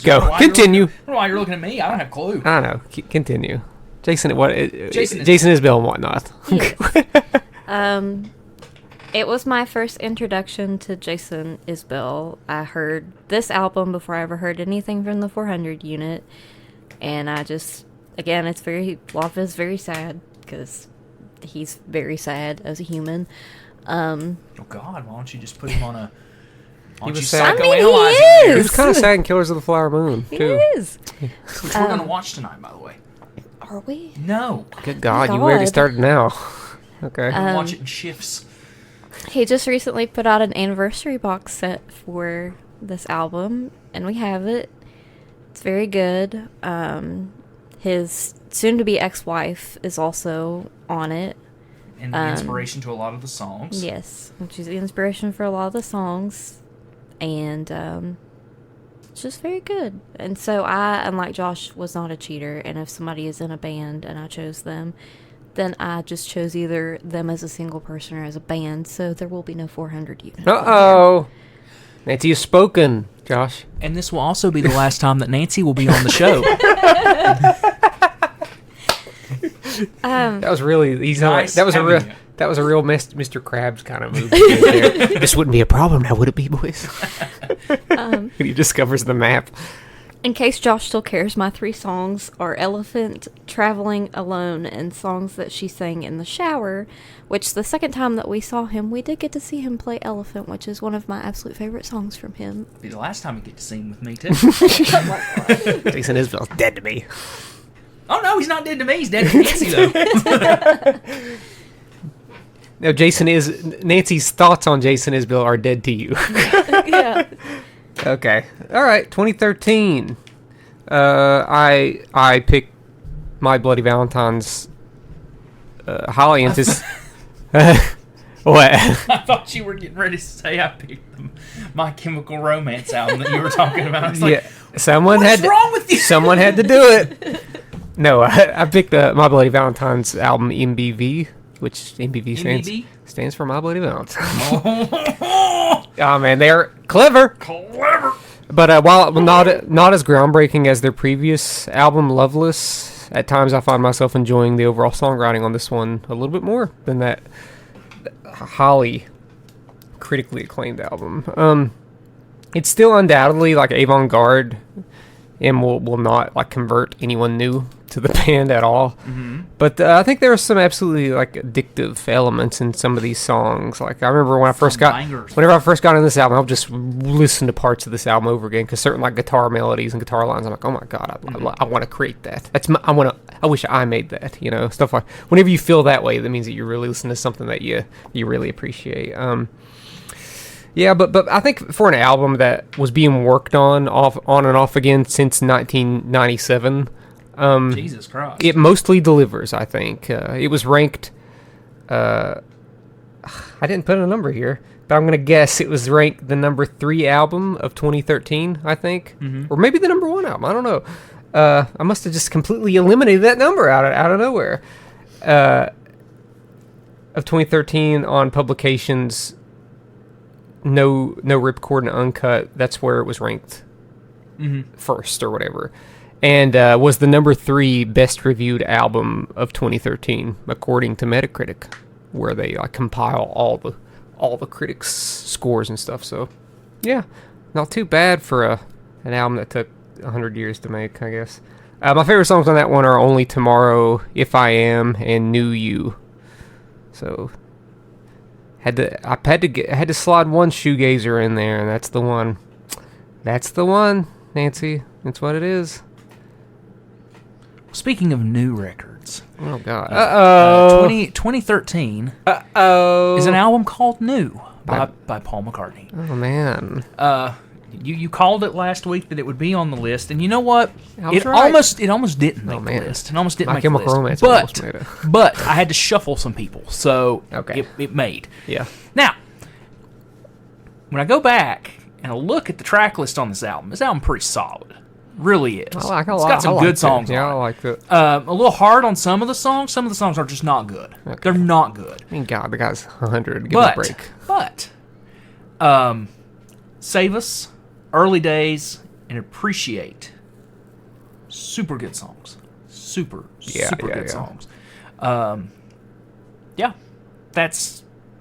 Go. Continue. I don't know why you're looking at me. I don't have a clue. I know. Continue. Jason Isbell and whatnot. Yes. It was my first introduction to Jason Isbell. I heard this album before I ever heard anything from the 400 unit, and I just, again, it's very, Love is very sad because he's very sad as a human. Oh God, why don't you just put him on a? He was sad. I mean, he was kind of sad in Killers of the Flower Moon too. He is. Which we're gonna watch tonight, by the way. Are we? No. Good God, you already started now. Okay. We're gonna watch it in shifts. He just recently put out an anniversary box set for this album, and we have it. It's very good. His soon-to-be ex-wife is also on it. And the inspiration to a lot of the songs. Yes, she's the inspiration for a lot of the songs. And it's just very good. And so I, unlike Josh, was not a cheater. And if somebody is in a band and I chose them, then I just chose either them as a single person or as a band, so there will be no 400 units. Uh-oh. Nancy has spoken, Josh. And this will also be the last time that Nancy will be on the show. That was really Nice that was a real having you. that was a real Mr. Krabs kind of move. There. This wouldn't be a problem now, would it be, boys? He discovers the map. In case Josh still cares, my 3 songs are Elephant, Traveling Alone, and songs that she sang in the shower, which the second time that we saw him, we did get to see him play Elephant, which is one of my absolute favorite songs from him. Be the last time you get to sing with me, too. Jason Isbell's dead to me. Oh, no, he's not dead to me. He's dead to Nancy, though. No, Nancy's thoughts on Jason Isbell are dead to you. Yeah. Okay. All right. 2013. I picked My Bloody Valentine's highly anticipated. What? I thought you were getting ready to say I picked the My Chemical Romance album that you were talking about. I was like, what's wrong with you? Someone had to do it. No, I picked My Bloody Valentine's album MBV, which MBV stands for My Bloody Valentine. Oh man, they're clever. But while not as groundbreaking as their previous album, Loveless, at times I find myself enjoying the overall songwriting on this one a little bit more than that highly critically acclaimed album. It's still undoubtedly like avant-garde and will not like convert anyone new to the band at all. Mm-hmm. But I think there are some absolutely like addictive elements in some of these songs. Like I remember whenever I first got in this album, I'll just listen to parts of this album over again because certain like guitar melodies and guitar lines, I'm like, oh my god, I want to create that. I wish I made that. You know, stuff like whenever you feel that way, that means that you're really listening to something that you really appreciate. Yeah, but I think for an album that was being worked on and off again since 1997. Jesus Christ. It mostly delivers, I think. It was ranked... I didn't put a number here, but I'm going to guess it was ranked the number 3 album of 2013, I think. Mm-hmm. Or maybe the number 1 album, I don't know. I must have just completely eliminated that number out of nowhere. Of 2013 on publications, no Ripcord and Uncut, that's where it was ranked first or whatever. And was the number 3 best reviewed album of 2013, according to Metacritic, where they compile all the critics' scores and stuff. So, yeah, not too bad for an album that took 100 years to make, I guess. My favorite songs on that one are Only Tomorrow, If I Am, and Knew You. So, I had to slide one shoegazer in there, and that's the one. That's the one, Nancy. That's what it is. Speaking of new records. Oh, God. 2013 is an album called New by Paul McCartney. Oh, man. You called it last week that it would be on the list, and you know what? It almost didn't make the list. It almost didn't make the list. But I had to shuffle some people, so it made. Yeah. Now, when I go back and I look at the track list on this album pretty solid. Really is. It's got some good songs on it. I like it. A little hard on some of the songs. Some of the songs are just not good. Okay. They're not good. I mean, God, the guy's 100. Give him a break. But, Save Us, Early Days, and Appreciate. Super good songs. Super good songs.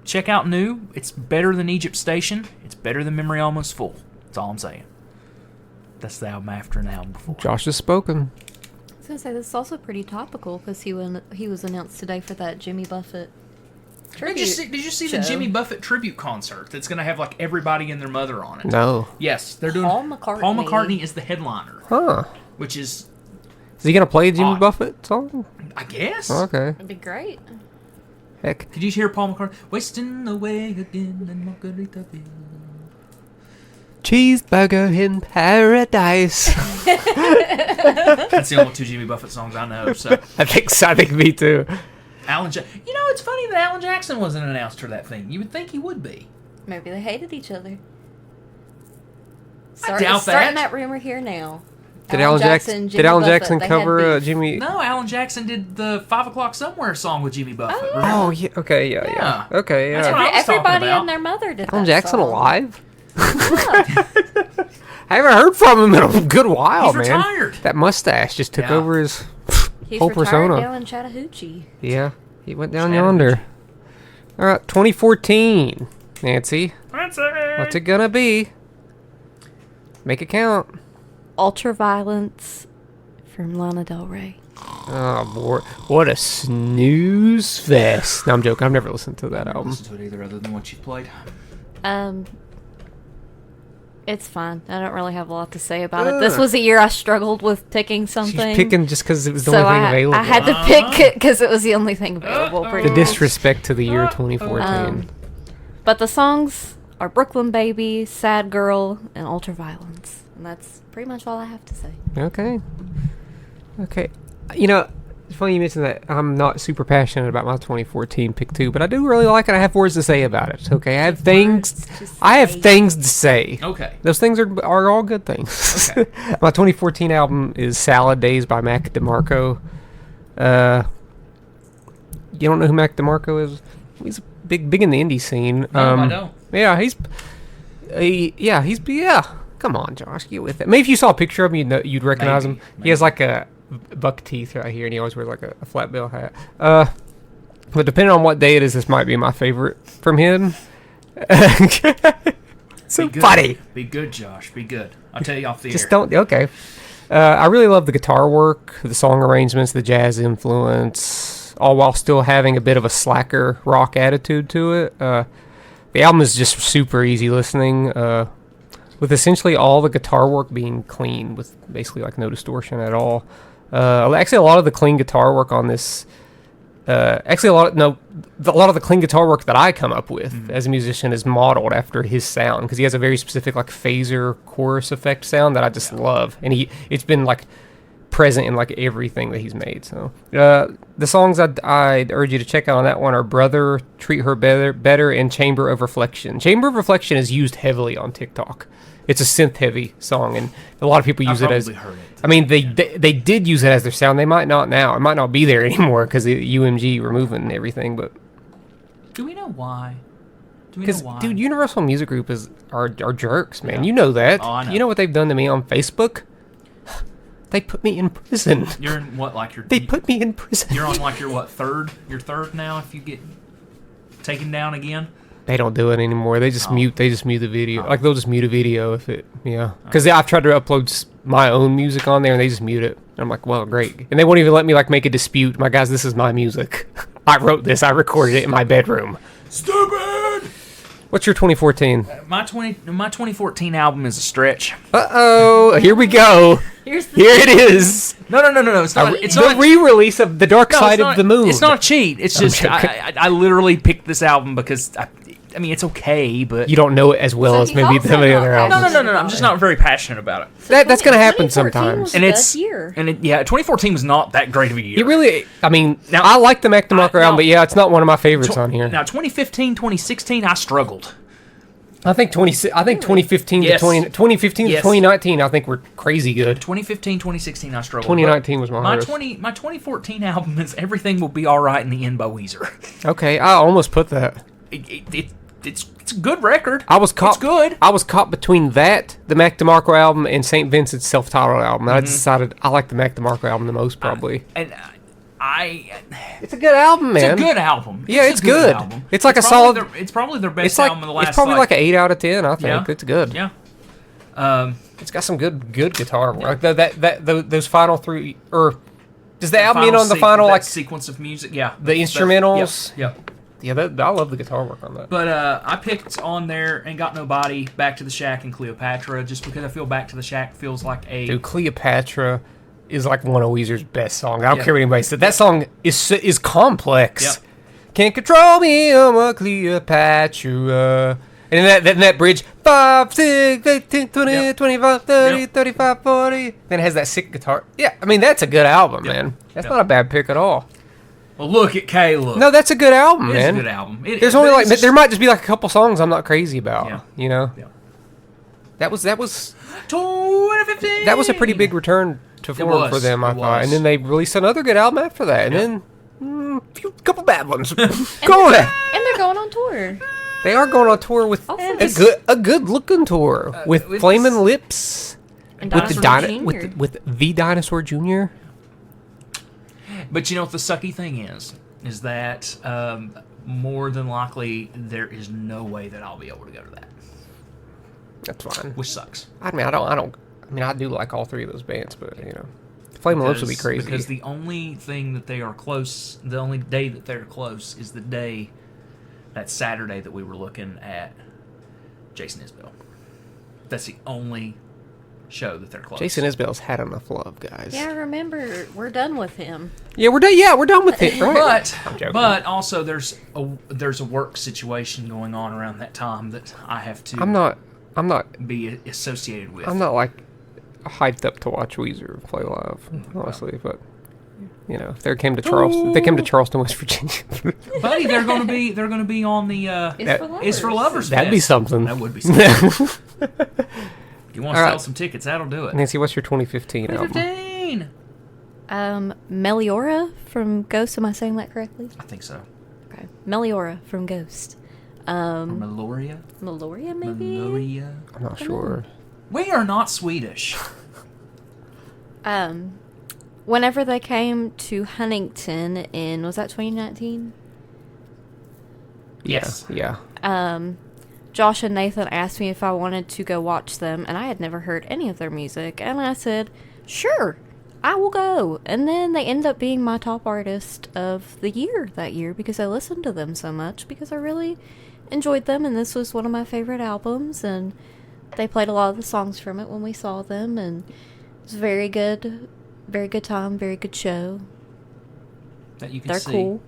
Check out New. It's better than Egypt Station. It's better than Memory Almost Full. That's all I'm saying. That's the album after an album before. Josh has spoken. I was going to say, this is also pretty topical because he was announced today for that Jimmy Buffett tribute. Did you see the Jimmy Buffett tribute concert that's going to have like everybody and their mother on it? No. Yes, they're doing. Paul McCartney is the headliner. Huh. Which is. Is he going to play a Jimmy Buffett song? I guess. Okay. It'd be great. Heck. Did you hear Paul McCartney? Wasting away again in Margaritaville. Cheeseburger in Paradise. That's the only 2 Jimmy Buffett songs I know. So I think me too. It's funny that Alan Jackson wasn't announced for that thing. You would think he would be. Maybe they hated each other. I doubt that. Starting that rumor here now. Did Alan Jackson cover Jimmy? No, Alan Jackson did the 5 O'Clock Somewhere song with Jimmy Buffett. Oh, yeah. Okay, yeah. Okay, yeah. That's what I was Everybody talking about. and their mother did Alan Jackson song. alive? I haven't heard from him in a good while, He's man. retired. That mustache just took over his He's whole retired persona. down in Chattahoochee. Yeah, he went down yonder. All right, 2014. Nancy, what's it gonna be? Make it count. Ultraviolence from Lana Del Rey. Oh, boy. What a snooze fest. No, I'm joking. I've never listened to that album. Listen to it either, other than what you've played. It's fine. I don't really have a lot to say about it. This was a year I struggled with picking something. She's picking just because it was the only thing available. I had to pick it because it was the only thing available. The disrespect to the year 2014. But the songs are Brooklyn Baby, Sad Girl, and Ultraviolence. And that's pretty much all I have to say. Okay. You know, it's funny you mentioned that. I'm not super passionate about my 2014 pick too, but I do really like it. I have words to say about it. Okay, I have things to say. Okay. Those things are all good things. Okay. My 2014 album is Salad Days by Mac DeMarco. You don't know who Mac DeMarco is? He's big in the indie scene. No, I don't. Yeah, he's come on, Josh, get with it. Maybe if you saw a picture of him, you'd recognize him. He has like a buck teeth right here, and he always wears like a flat bill hat. But depending on what day it is, this might be my favorite from him. So funny. Be good, Josh. Be good. I'll tell you off the air. Just don't. Okay. I really love the guitar work, the song arrangements, the jazz influence, all while still having a bit of a slacker rock attitude to it. The album is just super easy listening, with essentially all the guitar work being clean, with basically like no distortion at all. Actually, a lot of the clean guitar work on this. A lot of the clean guitar work that I come up with as a musician is modeled after his sound, because he has a very specific like phaser chorus effect sound that I just love, and it's been like present in like everything that he's made. So the songs I'd urge you to check out on that one are Brother, Treat Her Better, and Chamber of Reflection. Chamber of Reflection is used heavily on TikTok. It's a synth-heavy song, and a lot of people use it as... Heard it. I mean, they did use it as their sound. They might not now. It might not be there anymore because the UMG removing everything, but... Do we know why? Because, dude, Universal Music Group are jerks, man. Yeah. You know that. Oh, I know. You know what they've done to me on Facebook? They put me in prison. You're in what, like They put me in prison. You're on like your what, third now if you get taken down again? They don't do it anymore. They just mute. They just mute the video. Like they'll just mute a video if it. Yeah. Because I've tried to upload my own music on there and they just mute it. And I'm like, well, great. And they won't even let me like make a dispute. My guys, this is my music. I wrote this. I recorded it in my bedroom. Stupid. What's your 2014? My 2014 album is a stretch. Uh-oh. Here we go. Here it is. No. It's not. It's the re-release of The Dark Side of the Moon. It's not a cheat. It's just I literally picked this album because I mean it's okay, but you don't know it as well as maybe some of the other albums. No. I'm just not very passionate about it. So that's going to happen sometimes. And it's year. And 2014 was not that great of a year. It really. I mean, now I like the Mac DeMarco album, but yeah, it's not one of my favorites on here. Now 2015, 2016, I struggled. I think 2015 to 2019, I think were crazy good. 2015, 2016, I struggled. 2019 was my hardest. My 2014 album is Everything Will Be Alright in the End by Weezer. Okay, I almost put that. It's a good record. It's good. I was caught between that, the Mac DeMarco album, and St. Vincent's self-titled album. And I decided I like the Mac DeMarco album the most, probably. It's a good album, man. It's a good album. Yeah, it's good. Album. It's like a solid... It's probably their best album of the last... It's probably like an 8 out of 10, I think. Yeah. It's good. Yeah. It's got some good guitar work. Like those final three... Or does the album end on the final like sequence of music? Yeah. The instrumentals? Yeah. Yeah, I love the guitar work on that. But I picked on there Ain't Got Nobody, Back to the Shack, and Cleopatra just because I feel Back to the Shack feels like a... Dude, Cleopatra is like one of Weezer's best songs. I don't care what anybody said. That song is complex. Yep. Can't control me, I'm a Cleopatra. And then that bridge, 5, 6, 18, 20, 25, 30, 35, 40. Then it has that sick guitar. Yeah, I mean, that's a good album, man. That's not a bad pick at all. Well, look at Caleb. No, that's a good album, man. It's a good album. There might just be like a couple songs I'm not crazy about, you know? Yeah. That was 2015. That was a pretty big return to form for them, I thought. And then they released another good album after that. And then a couple bad ones. Go on. And they're going on tour. They are going on tour with a good looking tour with Flaming Lips and with the Dinosaur Jr. But you know what the sucky thing is that more than likely there is no way that I'll be able to go to that. That's fine. Which sucks. I do like all three of those bands, but Flaming Lips would be crazy. Because the only thing that they are close, the only day that they're close is the day, that Saturday that we were looking at Jason Isbell. That's the only show that they're close. Jason Isbell's had enough love, guys. Yeah, remember, we're done with him. Yeah, we're done. Yeah, we're done with it. Right? But also there's a work situation going on around that time that I have to. I'm not be associated with. I'm not like hyped up to watch Weezer play live, honestly. But if they came to Charleston, West Virginia, buddy, they're going to be on the Is for Lovers. That'd be something. That would be something. If you want to sell some tickets, that'll do it. Nancy, what's your 2015 album? Meliora from Ghost. Am I saying that correctly? I think so. Okay, Meliora from Ghost. Meloria, maybe. I'm not sure. We are not Swedish. Whenever they came to Huntington was that 2019? Yes. Yeah. Josh and Nathan asked me if I wanted to go watch them, and I had never heard any of their music, and I said, sure, I will go. And then they ended up being my top artist of the year that year because I listened to them so much, because I really enjoyed them, and this was one of my favorite albums, and they played a lot of the songs from it when we saw them, and it was very good time, very good show. That you can They're see. cool.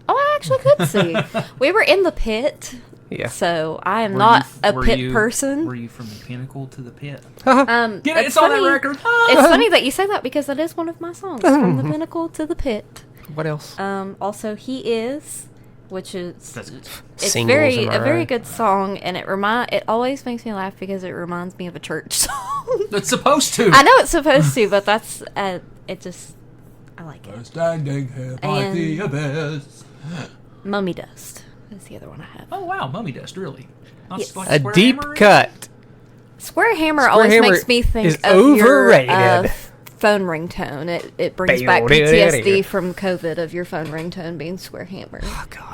Oh, I actually could see. We were in the pit. Yeah. So I am not a pit person. Were you from the pinnacle to the pit? It's on that record. It's funny that you say that because that is one of my songs, From the Pinnacle to the Pit. What else? Also, He Is, which is it's Singles, a very good song, and it always makes me laugh because it reminds me of a church song. It's supposed to. I know it's supposed to, but that's I like it. Standing here by the abyss. Mummy Dust is the other one I have. Oh wow, Mummy Dust, really? Yes. Like a deep cut. Square Hammer always makes me think of overrated. Your phone ringtone. It brings back PTSD from COVID of your phone ringtone being Square Hammer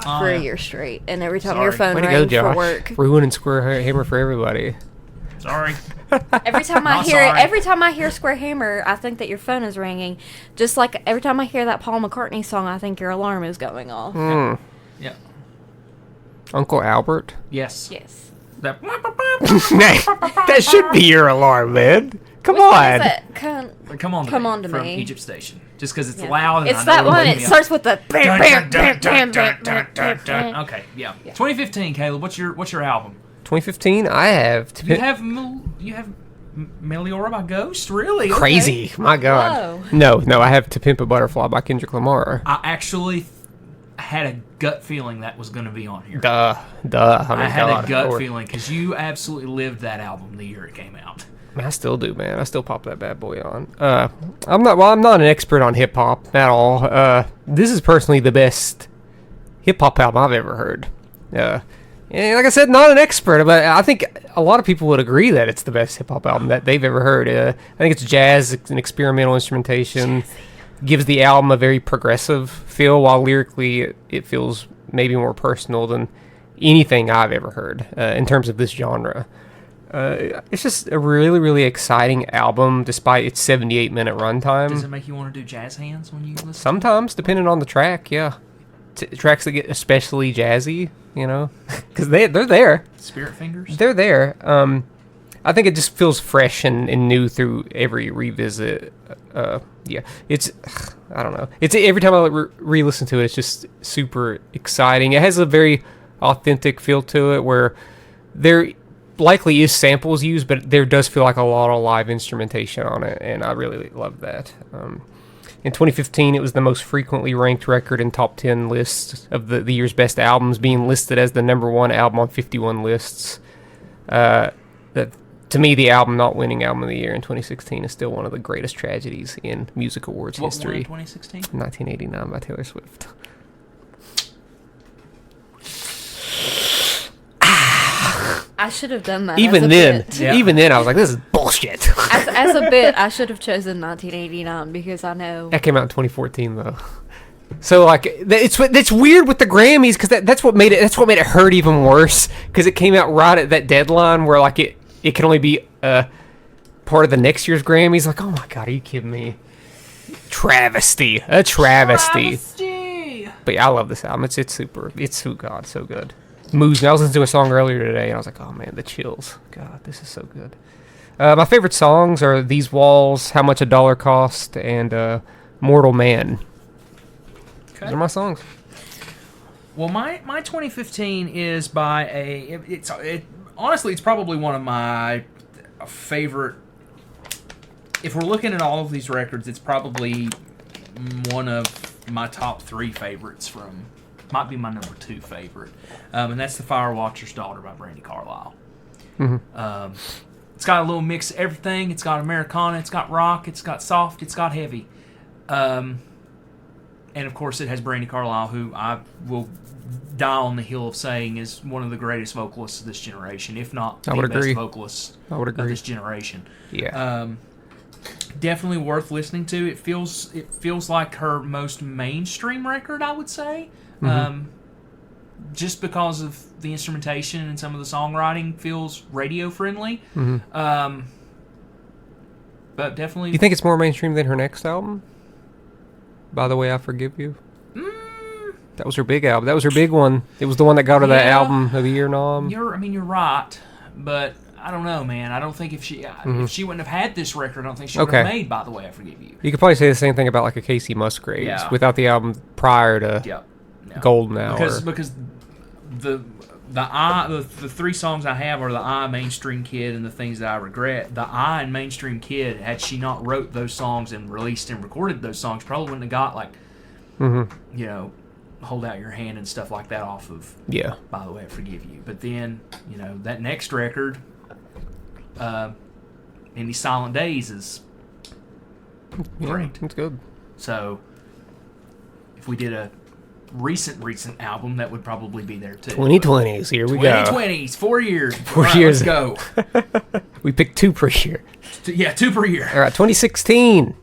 for a year straight, and every time your phone rang for work, ruining Square Hammer for everybody. Sorry. Every time I hear Square Hammer, I think that your phone is ringing. Just like every time I hear that Paul McCartney song, I think your alarm is going off. Yeah. Uncle Albert? Yes. That should be your alarm, man. Come on. Come on to from me. Egypt Station. Just because it's loud. It's that one. It starts with the. Okay, yeah. 2015, Caleb. What's your album? 2015, I have. You have Meliora by Ghost? Really? Crazy. Okay. My God. Whoa. No, I have To Pimp a Butterfly by Kendrick Lamar. I actually had a gut feeling that was going to be on here. Duh. I had a gut feeling because you absolutely lived that album the year it came out. I still do, man. I still pop that bad boy on. I'm not an expert on hip hop at all. This is personally the best hip hop album I've ever heard. And like I said, not an expert, but I think a lot of people would agree that it's the best hip hop album that they've ever heard. I think it's jazz, it's an experimental instrumentation. Gives the album a very progressive feel, while lyrically it feels maybe more personal than anything I've ever heard in terms of this genre. It's just a really, really exciting album, despite its 78-minute runtime. Does it make you want to do jazz hands when you listen? Sometimes, depending on the track, yeah. Tracks that get especially jazzy, because they're there. Spirit fingers? They're there. I think it just feels fresh and new through every revisit. It's, I don't know. It's every time I re-listen to it, it's just super exciting. It has a very authentic feel to it, where there likely is samples used, but there does feel like a lot of live instrumentation on it, and I really love that. In 2015, it was the most frequently ranked record in top 10 lists of the year's best albums, being listed as the number one album on 51 lists. To me, the album not winning Album of the Year in 2016 is still one of the greatest tragedies in music awards history. What won in 2016? 1989 by Taylor Swift. I should have done that. Even then, I was like, this is bullshit. As a bit, I should have chosen 1989 because I know that came out in 2014 though. So like, it's weird with the Grammys because that's what made it hurt even worse because it came out right at that deadline where like it can only be part of the next year's Grammys. Like, oh my god, are you kidding me? A travesty. But yeah, I love this album. It's super. It's so good. Moves. I was listening to a song earlier today, and I was like, oh man, the chills. God, this is so good. My favorite songs are These Walls, How Much a Dollar Cost, and Mortal Man. Okay. Those are my songs. Well, my 2015 is by honestly, it's probably one of my favorite. If we're looking at all of these records, it's probably one of my top 3 favorites might be my number 2 favorite. And that's The Firewatcher's Daughter by Brandi Carlile. Mm-hmm. It's got a little mix of everything. It's got Americana, it's got rock, it's got soft, it's got heavy. And of course it has Brandi Carlile, who I will die on the hill of saying is one of the greatest vocalists of this generation, if not the best vocalist of this generation. Yeah. Definitely worth listening to. It feels like her most mainstream record, I would say. Mm-hmm. Just because of the instrumentation and some of the songwriting feels radio friendly. Mm-hmm. But definitely. You think it's more mainstream than her next album? By the Way, I Forgive You? That was her big album. That was her big one. It was the one that got her that album of the year nom. You're right, but I don't know, man. I don't think if she wouldn't have had this record, I don't think she would have made By the Way I Forgive You. You could probably say the same thing about like a Casey Musgraves without the album prior to Golden Hour. Because the 3 songs I have are the I, Mainstream Kid, and The Things That I Regret. The I and Mainstream Kid, had she not wrote those songs and released and recorded those songs, probably wouldn't have got like, Hold Out Your Hand and stuff like that off of By the Way I Forgive You. But then, that next record, Any Silent Days, is great. It's good. So if we did a recent album, that would probably be there too. 2020s, here we go. 2020s, 4 years. 4 years. Let's go. We picked 2 per year. 2 per year. All right, 2016.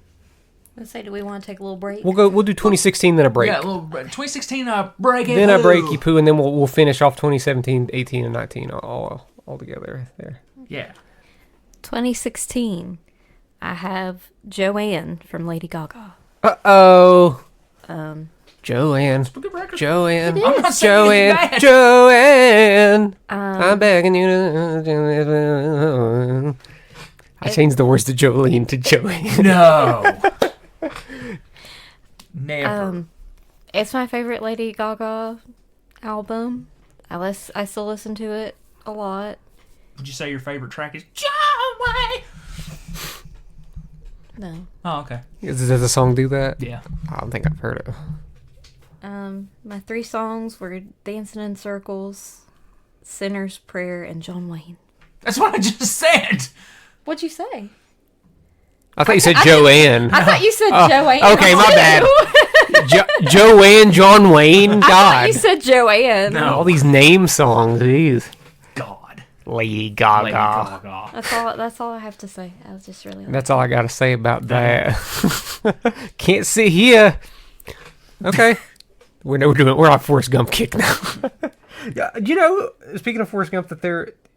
Let's say, do we want to take a little break? We'll do 2016, then a break. Yeah, a little break. 2016, a break. Then a breaky poo, and then we'll finish off 2017, 18, and 19 all together there. Yeah. 2016, I have Joanne from Lady Gaga. Uh-oh. Joanne. I'm begging you to... I changed the words to Jolene to Joanne. No. Never. It's my favorite Lady Gaga album. I still listen to it a lot. Would you say your favorite track is Joanne? No. Oh, okay. Does the song do that? Yeah. I don't think I've heard it. My 3 songs were Dancing in Circles, Sinner's Prayer, and John Wayne. That's what I just said. What'd you say? I thought you said Joanne. I thought you said Joanne. Okay, my bad. Joanne, John Wayne. God. I thought you said Joanne. No. All these name songs. Jeez. God. Lady Gaga. That's all I have to say. I was just really. That's all I got to say about that. Can't sit here. Okay. We're on Forrest Gump kick now. Speaking of Forrest Gump,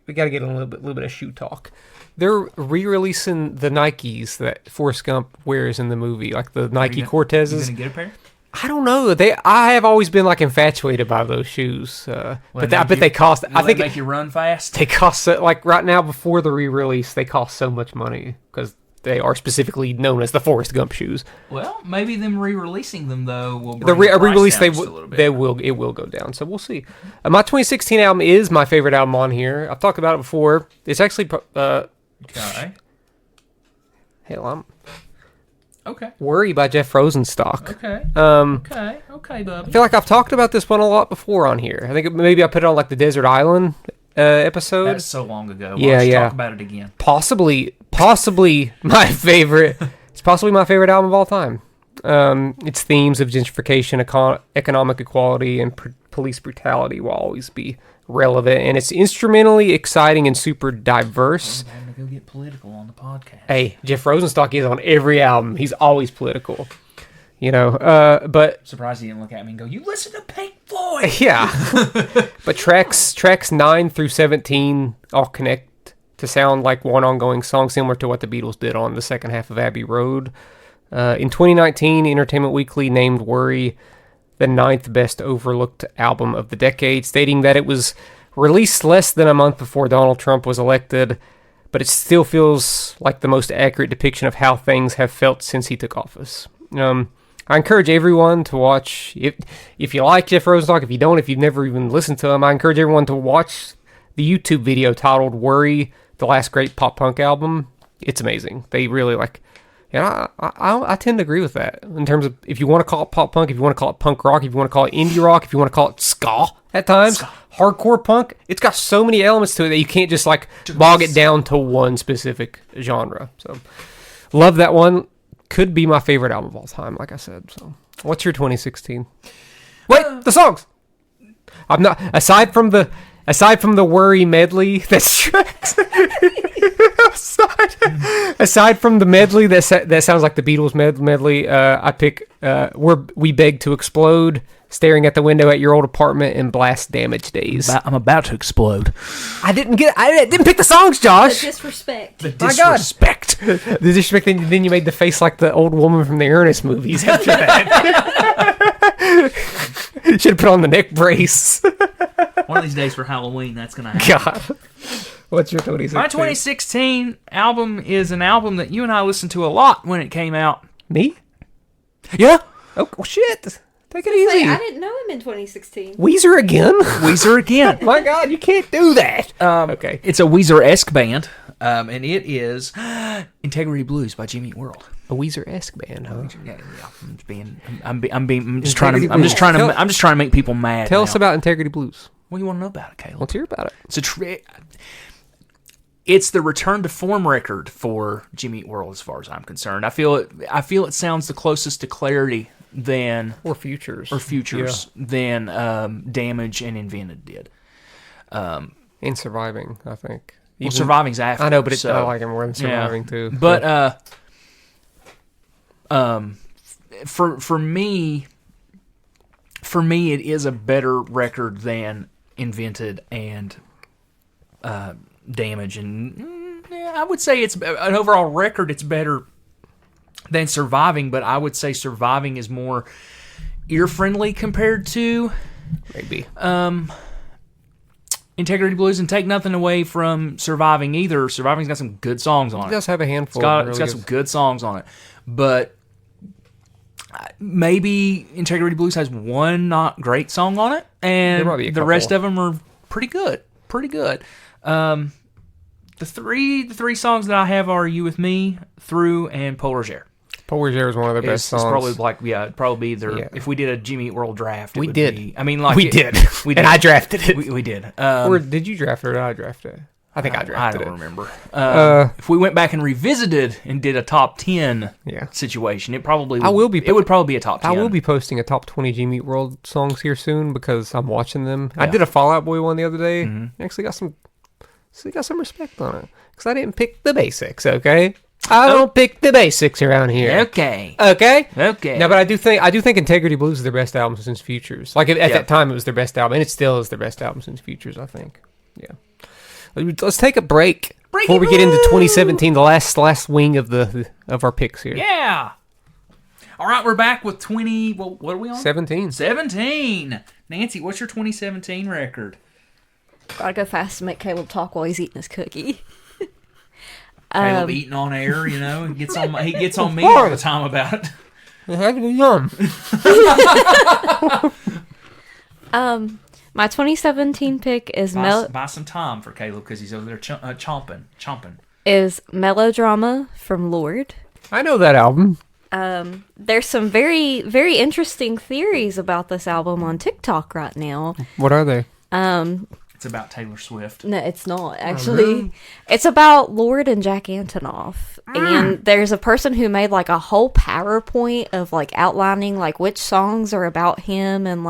we got to get a little bit of shoe talk. They're re-releasing the Nikes that Forrest Gump wears in the movie, like the Nike Cortezes. You gonna get a pair? I don't know. I have always been like infatuated by those shoes, but I bet they cost. I think make you run fast. They cost like right now before the re-release, they cost so much money because they are specifically known as the Forrest Gump shoes. Well, maybe them re-releasing them though will bring the re-release down just a little bit. It will go down. So we'll see. My 2016 album is my favorite album on here. I've talked about it before. It's actually okay. Hell, okay. Worry by Jeff Rosenstock. Okay. Okay, bub. I feel like I've talked about this one a lot before on here. I think maybe I put it on like the Desert Island episode. That's so long ago. Yeah, Let's talk about it again. Possibly my favorite. It's possibly my favorite album of all time. Its themes of gentrification, economic equality, and police brutality will always be relevant, and it's instrumentally exciting and super diverse. I'm having to go get political on the podcast. Hey, Jeff Rosenstock is on every album. He's always political. But Surprised he didn't look at me and go, "You listen to Pink Floyd." Yeah. But tracks 9 through 17 all connect to sound like one ongoing song, similar to what the Beatles did on the second half of Abbey Road. In 2019, Entertainment Weekly named Worry the 9th best overlooked album of the decade, stating that it was released less than a month before Donald Trump was elected, but it still feels like the most accurate depiction of how things have felt since he took office. I encourage everyone to watch, if you like Jeff Rosenstock, if you don't, if you've never even listened to him, I encourage everyone to watch the YouTube video titled Worry, the Last Great Pop Punk Album. It's amazing. They really I tend to agree with that in terms of if you want to call it pop punk, if you want to call it punk rock, if you want to call it indie rock, if you want to call it ska at times, hardcore punk, it's got so many elements to it that you can't just bog it down to one specific genre. So, love that one. Could be my favorite album of all time, like I said. So, what's your 2016? Wait, the songs. I'm not aside from the Worry medley. That's tracks. aside from the medley that sounds like the Beatles medley, I pick We Beg to Explode, Staring at the Window at Your Old Apartment, and Blast Damage Days. I'm about to explode. I didn't pick the songs, Josh. The disrespect. The disrespect. The disrespect. Then you made the face like the old woman from the Ernest movies after that. Should have put on the neck brace. One of these days for Halloween, that's going to happen. God. What's your 2016? My 2016 album is an album that you and I listened to a lot when it came out. Me? Yeah. Oh, shit. Take it easy. I didn't know him in 2016. Weezer again? Weezer again. My God, you can't do that. Okay. It's a Weezer-esque band, and it is Integrity Blues by Jimmy Eat World. A Weezer-esque band, huh? Yeah, I'm just trying to make people mad. Tell us about Integrity Blues. What do you want to know about it, Caleb? Let's hear about it. It's the return to form record for Jimmy Eat World, as far as I'm concerned. I feel it sounds the closest to Clarity than Futures than Damage and Invented did. In Surviving, I think. Surviving's after. I know, but I like it more than Surviving too. But for me, it is a better record than Invented and Damage, and I would say it's an overall record. It's better than Surviving, but I would say Surviving is more ear-friendly compared to maybe Integrity Blues. And take nothing away from Surviving either. Surviving's got some good songs on it. It does have a handful. It's got some good songs on it, but maybe Integrity Blues has one not great song on it, and the rest of them are pretty good. The three songs that I have are You With Me, Through, and Pole Roger. Pole Roger is one of their best songs. It's probably either, if we did a Jimmy Eat World draft, we did. We did. And I drafted it. We did. Or did you draft it or did I draft it? I think I drafted it. I don't remember. If we went back and revisited and did a top 10 situation, it would probably be a top 10. I will be posting a top 20 Jimmy Eat World songs here soon because I'm watching them. Yeah. I did a Fall Out Boy one the other day. Mm-hmm. Actually got some respect on it because I didn't pick the basics. Okay, I don't pick the basics around here. Okay. No, but I do think Integrity Blues is their best album since Futures. Like at that time, it was their best album, and it still is their best album since Futures. I think. Yeah. Let's take a break before we get into 2017, the last wing of our picks here. Yeah. All right, we're back with 20. Well, what are we on? 17. Nancy, what's your 2017 record? Gotta go fast to make Caleb talk while he's eating his cookie. Caleb eating on air, he gets on me all the time about it. Yum. My 2017 pick is buy some time for Caleb because he's over there chomping. Is Melodrama from Lorde. I know that album. There's some very, very interesting theories about this album on TikTok right now. What are they? It's about Taylor Swift. No, it's not, actually. Oh, really? It's about Lorde and Jack Antonoff. And there's a person who made, a whole PowerPoint of, outlining, which songs are about him and,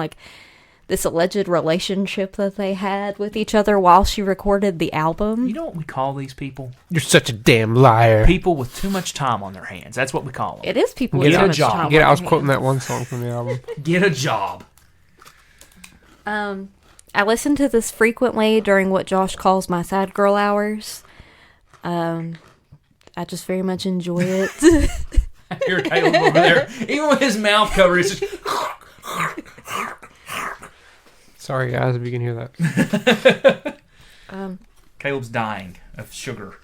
this alleged relationship that they had with each other while she recorded the album. You know what we call these people? You're such a damn liar. People with too much time on their hands. That's what we call them. It is people with Get too a much job. time. I was on quoting their that one song from the album. Get a job. hands. I listen to this frequently during what Josh calls my sad girl hours. I just very much enjoy it. I hear Caleb over there. Even with his mouth covered, it's just... Sorry, guys, if you can hear that. Caleb's dying of sugar.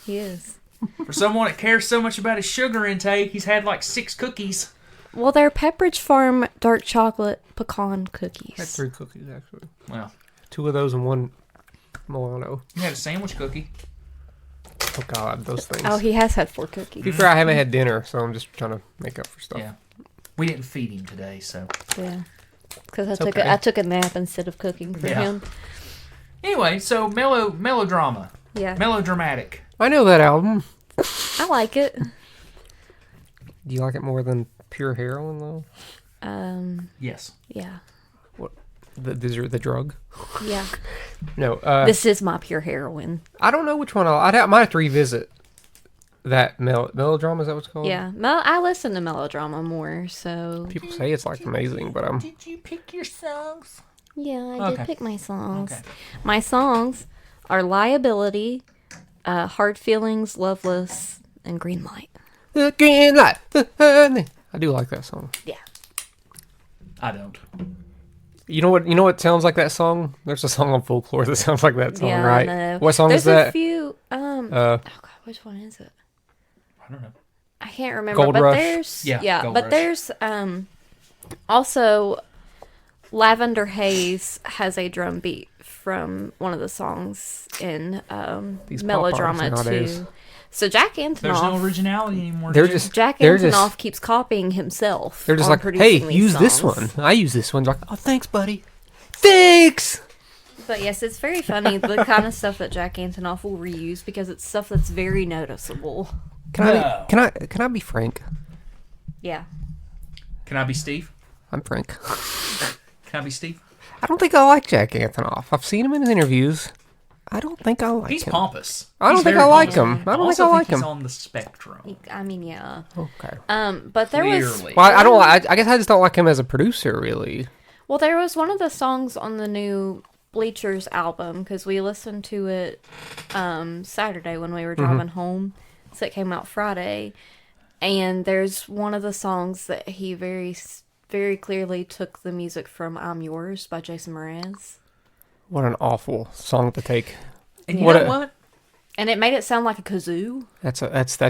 He is. For someone that cares so much about his sugar intake, he's had like 6 cookies. Well, they're Pepperidge Farm dark chocolate pecan cookies. I had 3 cookies, actually. Well, 2 of those and 1 Milano. you had a sandwich cookie. Oh, God, those things. Oh, he has had 4 cookies. To be fair, I haven't had dinner, so I'm just trying to make up for stuff. Yeah. We didn't feed him today, so... Yeah. Because okay. I took a nap instead of cooking for him. Anyway, so melodrama. Yeah. Melodramatic. I know that album. I like it. Do you like it more than Pure Heroin, though? Yes. Yeah. The drug? Yeah. No. This is my pure heroin. I don't know which one I might have to revisit that melodrama. Is that what it's called? Yeah. I listen to melodrama more, so... People say it's like amazing, but Did you pick your songs? Yeah, I Okay. did pick my songs. Okay. My songs are Liability, Hard Feelings, Loveless, and Green Light. The green light. I do like that song. Yeah. I don't. You know what sounds like that song? There's a song on Folklore that sounds like that song, Yeah, right? I know. What song There's is that? a few... oh, God, which one is it? I don't know. I can't remember. Gold but Rush. There's... Yeah, Gold but Rush. there's... also... Lavender Haze has a drum beat from one of the songs in These pop Melodrama artists nowadays. too. So Jack There's no Antonoff, originality anymore. They're Jim. just Jack they're Antonoff just keeps copying himself. they're just on like, producing hey, these use this one. songs. I use this one. They're like, oh, thanks, buddy. Thanks. But yes, it's very funny the kind of stuff that Jack Antonoff will reuse because it's stuff that's very noticeable. No. Can I be frank? Yeah. Can I be Steve? I'm frank. Can I be Steve? I don't think I like Jack Antonoff. I've seen him in interviews. I don't think I like He's him. pompous. I don't He's think very I like pompous. him. I don't think also I like he's him. on the spectrum. I mean, yeah. Okay. But there was... Clearly. Well, I don't. I guess I just don't like him as a producer, really. Well, there was one of the songs on the new Bleachers album because we listened to it Saturday when we were driving home. So it came out Friday. And there's one of the songs that he very, very clearly took the music from I'm Yours by Jason Mraz. What an awful song to take. And you What know a- what? And it made it sound like a kazoo. That's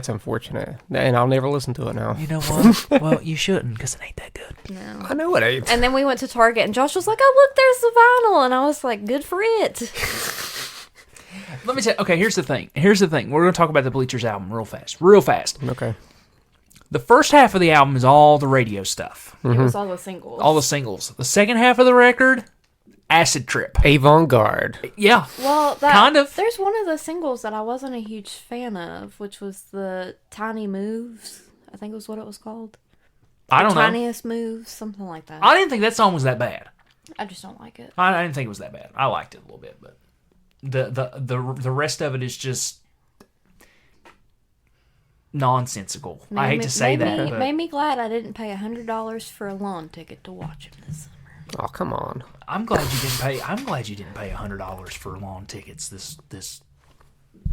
unfortunate, and I'll never listen to it now. You know what? Well, you shouldn't because it ain't that good. No. I know it ain't. And then we went to Target and Josh was like, oh, look, there's the vinyl. And I was like, good for it. Let me tell you. Okay, here's the thing. We're going to talk about the Bleachers album real fast. Okay. The first half of the album is all the radio stuff, It was all the singles. all the singles. The second half of the record, Acid Trip. Avant-garde. Yeah. Well, Kind of. There's one of the singles that I wasn't a huge fan of, which was the Tiny Moves. I think was what it was called. I don't know. Tiniest Moves, something like that. I didn't think that song was that bad. I just don't like it. I didn't think it was that bad. I liked it a little bit, but the rest of it is just nonsensical. I hate to say that. But Made me glad I didn't pay $100 for a lawn ticket to watch him this summer. Oh, come on. I'm glad you didn't pay. I'm glad you didn't pay $100 for lawn tickets. This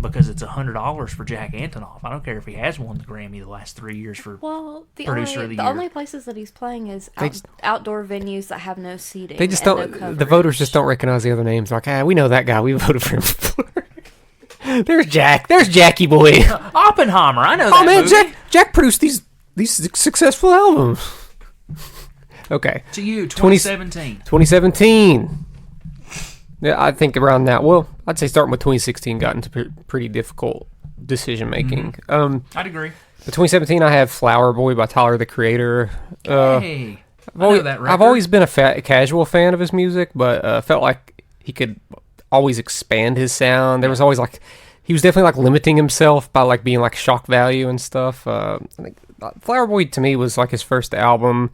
because it's $100 for Jack Antonoff. I don't care if he has won the Grammy the last 3 years for. Well, Producer of the the year. only places that he's playing is They- outdoor venues that have no seating. They just and don't. no The voters just don't recognize the other names. Like, we know that guy. We voted for him before. There's Jack. There's Jackie boy. Oppenheimer. I know Oh that man, movie. Jack produced these successful albums. Okay. To you, 2017. 2017. Yeah, I think around that. Well, I'd say starting with 2016 got into pretty difficult decision making. I'd agree. But 2017, I have Flower Boy by Tyler the Creator. Hey, I know that record. I've always been a casual fan of his music, but felt like he could always expand his sound. There was always like, he was definitely like limiting himself by like being like shock value and stuff. I think Flower Boy to me was like his first album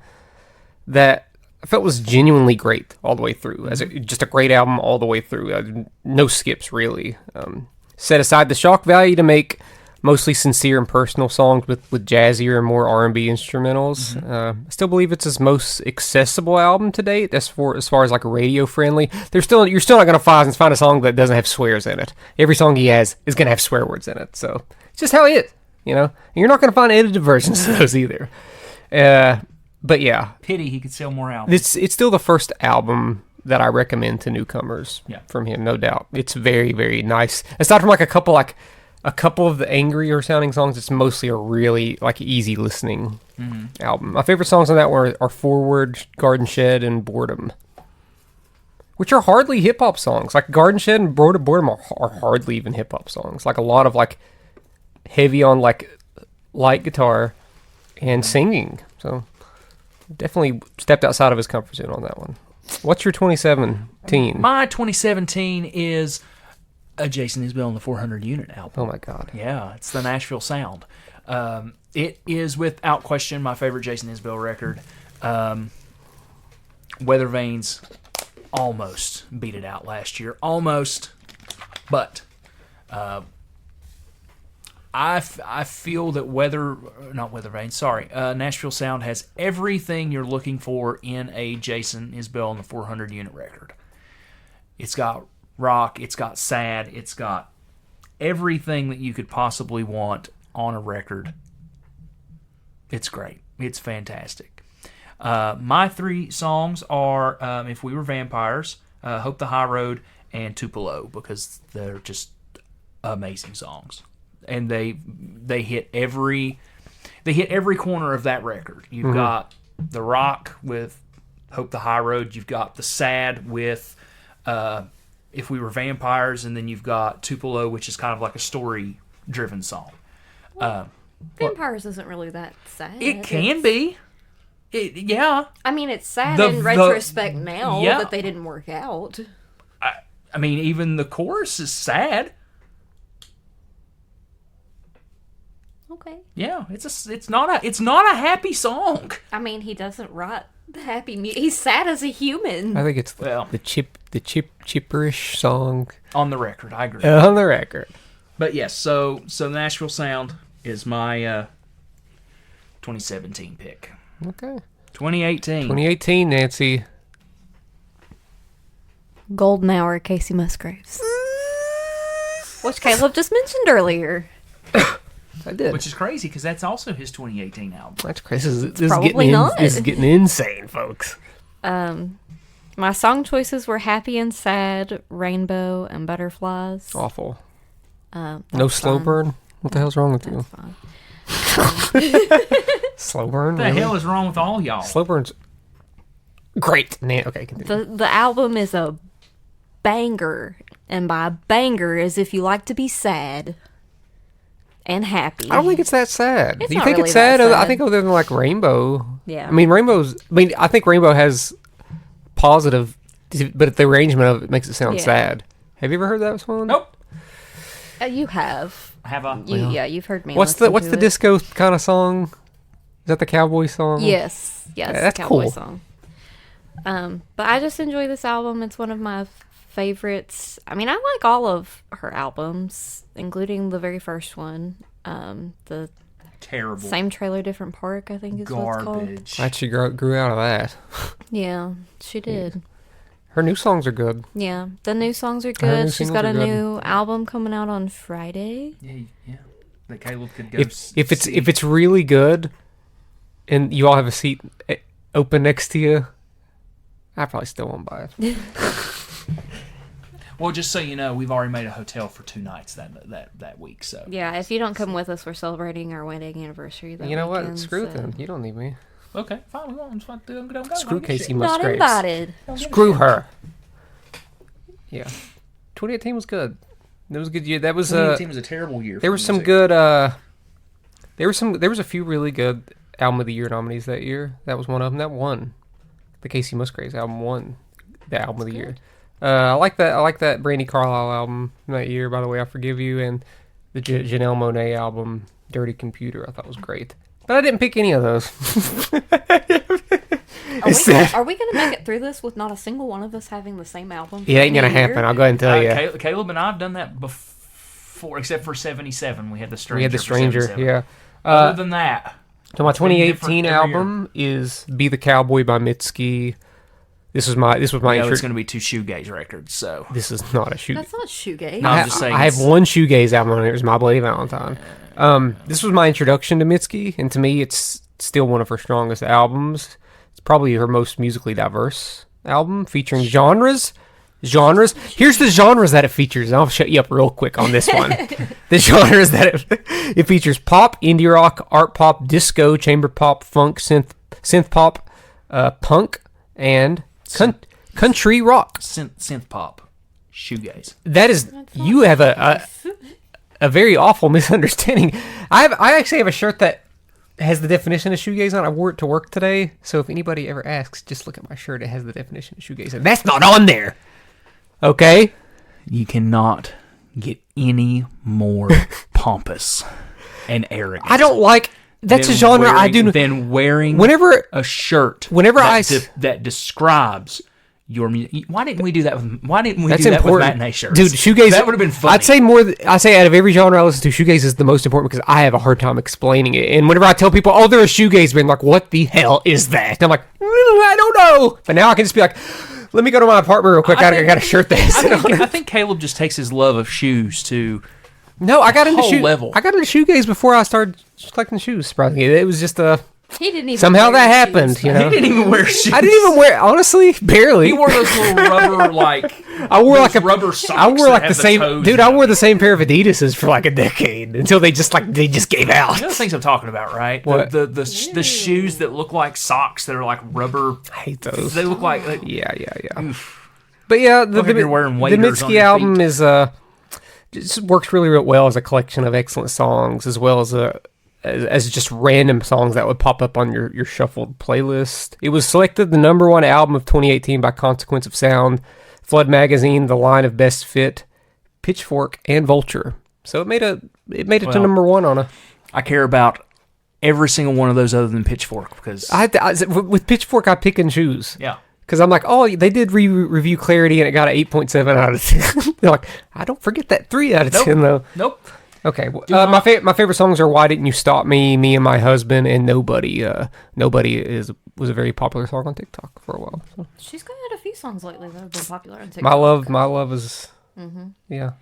that I felt was genuinely great all the way through. Just a great album all the way through. No skips, really. Set aside the shock value to make mostly sincere and personal songs with jazzier and more R&B instrumentals. I still believe it's his most accessible album to date as far as like radio friendly. You're still not gonna find a song that doesn't have swears in it. Every song he has is gonna have swear words in it. So it's just how it is, And you're not gonna find edited versions of those either. But yeah, pity he could sell more albums. It's still the first album that I recommend to newcomers from him, no doubt. It's very, very nice. Aside from like a couple of the angrier sounding songs, it's mostly a really like easy listening album. My favorite songs on that one are Forward, Garden Shed, and Boredom, which are hardly hip hop songs. Like Garden Shed and Boredom are hardly even hip hop songs. Like a lot of like heavy on like light guitar and singing. So definitely stepped outside of his comfort zone on that one. What's your 2017? My 2017 is a Jason Isbell and the 400 Unit album. Oh my God. Yeah, it's the Nashville Sound. It is without question my favorite Jason Isbell record. Weather Vanes almost beat it out last year. Almost. But I feel that Nashville Sound has everything you're looking for in a Jason Isbell and the 400 Unit record. It's got rock, it's got sad, it's got everything that you could possibly want on a record. It's great. It's fantastic. My three songs are If We Were Vampires, Hope the High Road, and Tupelo, because they're just amazing songs. And they hit every corner of that record. You've got the rock with Hope the High Road, you've got the sad with If We Were Vampires, and then you've got Tupelo, which is kind of like a story-driven song. Vampires isn't really that sad. It can be. Yeah. I mean, it's sad in retrospect now that they didn't work out. I mean, even the chorus is sad. Okay. Yeah, it's not a happy song. I mean, he doesn't write the happy music. He's sad as a human. I think it's the chipperish song on the record. I agree. On the record. But yes, so Nashville Sound is my 2017 pick. Okay. 2018, Nancy. Golden Hour, Casey Musgraves. Which Caleb just mentioned earlier. I did. Which is crazy because that's also his 2018 album. That's crazy. This is getting insane, folks. My song choices were Happy and Sad, Rainbow, and Butterflies. Awful. No Slow Burn? What the hell's wrong with you? Fine. Slow Burn? What the hell is wrong with all y'all? Slow Burn's great. Okay, continue. The album is a banger, and by banger is if you like to be sad and happy. I don't think it's that sad. It's Do you not think really it's sad? that sad. I think other than like Rainbow. Yeah. I mean, I think Rainbow has positive, but the arrangement of it makes it sound sad. Have you ever heard that song? Nope. You have. Have I? Yeah, you've heard me. What's the disco kind of song? Is that the cowboy song? Yes, that's cowboy cool. song. But I just enjoy this album. It's one of my favorites. I mean, I like all of her albums, including the very first one. The terrible Same Trailer, Different Park, I think is what it's called. garbage. I actually grew out of that. Yeah, she did. Her new songs are good. Yeah, the new songs are new good. She's got a singles are good. new album coming out on Friday. Yeah. That Caleb could go. If it's really good, and you all have a seat open next to you, I probably still won't buy it. Well, just so you know, we've already made a hotel for 2 nights that week. So Yeah, if you don't come with us, we're celebrating our wedding anniversary. That You know weekend, what? Screw so. them. You don't need me. okay, fine. We won't. Don't go. Screw Casey Not Musgraves. invited. Screw her. Yeah, 2018 was good. It was a good year. That was 2018 was a terrible year. there for was some music. good. There was a few really good album of the year nominees that year. That was one of them. That won. The Casey Musgraves album won the album of the year. I like that Brandy Carlisle album that year. By the way, I Forgive You, and the Janelle Monáe album Dirty Computer. I thought was great. But I didn't pick any of those. Are we going to make it through this with not a single one of us having the same album? It ain't going to happen. I'll go ahead and tell you. Caleb and I have done that before, except for 77. We had the Stranger. We had the Stranger, yeah. Other than that. So my 2018 album is "Be the Cowboy" by Mitski. This was my. It's going to be 2 shoegaze records. So this is not a shoegaze. That's not shoegaze. No, I'm just saying. I have one shoegaze album on it. It was My Bloody Valentine. This was my introduction to Mitski, and to me, it's still one of her strongest albums. It's probably her most musically diverse album, featuring genres. Here's the genres that it features. I'll shut you up real quick on this one. The genres that it features: pop, indie rock, art pop, disco, chamber pop, funk, synth pop, punk, and country rock. Synth pop, shoegaze. That is, you have a very awful misunderstanding. I actually have a shirt that has the definition of shoegaze on. I wore it to work today, so if anybody ever asks, just look at my shirt. It has the definition of shoegaze, and that's not on there. Okay? You cannot get any more pompous and arrogant. I don't like... That's a genre I do... Than wearing a shirt that describes your music. Why didn't we do that with matinee shirts? Dude, shoegaze... That would have been funny. I'd say out of every genre I listen to, shoegaze is the most important because I have a hard time explaining it. And whenever I tell people, oh, they're a shoegaze band, like, what the hell is that? And I'm like, I don't know. But now I can just be like... Let me go to my apartment real quick. I got a shirt that has it on it. I think Caleb just takes his love of shoes to I got into level. I got into shoegaze before I started collecting shoes. Surprisingly, it was just He didn't even. Somehow that happened. Shoes, you know, he didn't even wear shoes. I didn't even wear. Honestly, barely. He wore those little rubber I wore like rubber socks. I wore like the same. Dude, I wore the same pair of Adidas's for like a decade until they just gave out. You know the things I'm talking about, right? What? The shoes that look like socks that are like rubber. I hate those. They look like yeah. But yeah, the Mitski album is just works really well as a collection of excellent songs, as well as just random songs that would pop up on your shuffled playlist. It was selected the #1 album of 2018 by Consequence of Sound, Flood Magazine, The Line of Best Fit, Pitchfork, and Vulture. So it made it to #1 on a. I care about every single one of those other than Pitchfork because with Pitchfork I pick and choose. Yeah. Because I'm like, oh, they did review Clarity and it got an 8.7 out of 10. They're like, I don't forget that 3 out of 10 though. Nope. Okay, my favorite songs are "Why Didn't You Stop Me," "Me and My Husband," and "Nobody." "Nobody" was a very popular song on TikTok for a while. So. She's got a few songs lately that have been popular on TikTok. My love is yeah.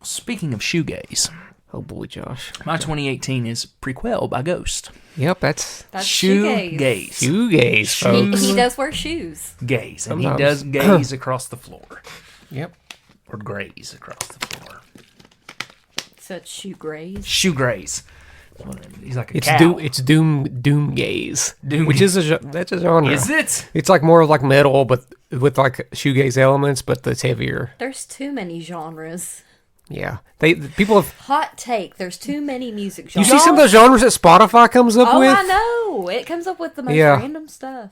Speaking of shoegaze, oh boy, Josh, my 2018 is "Prequel" by Ghost. Yep, that's shoegaze. Shoegaze, folks. He does wear shoes. Gaze, and he does gaze across the floor. Yep, or graze across the floor. So it's shoe graze. Shoe graze. He's like a cow. It's doom gaze, which is that's a genre. Is it? It's like more of like metal, but with like shoegaze elements, but it's heavier. There's too many genres. Yeah, people have hot take. There's too many music genres. You see some of those genres that Spotify comes up with? Oh, I know. It comes up with the most random stuff.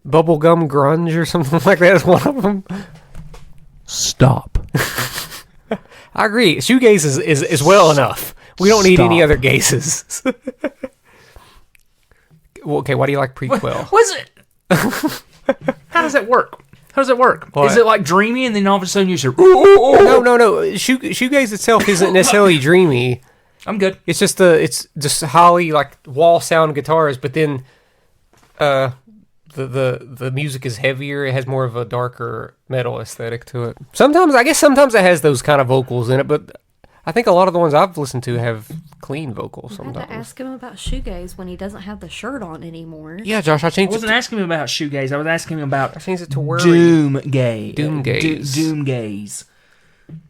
Bubblegum grunge or something like that is one of them. Stop. I agree. Shoegaze is well enough. We don't need any other gazes. Well, okay, why do you like Prequel? Was it? How does that work? What? Is it like dreamy and then all of a sudden you say, No. Shoegaze itself isn't necessarily dreamy. I'm good. It's just Holly like wall sound guitars, but then the music is heavier. It has more of a darker metal aesthetic to it. Sometimes it has those kind of vocals in it, but I think a lot of the ones I've listened to have clean vocals sometimes. I had to ask him about shoegaze when he doesn't have the shirt on anymore. Yeah, Josh, I wasn't asking him about shoegaze. I was asking him about I changed it to worry. Doomgaze. Doomgaze.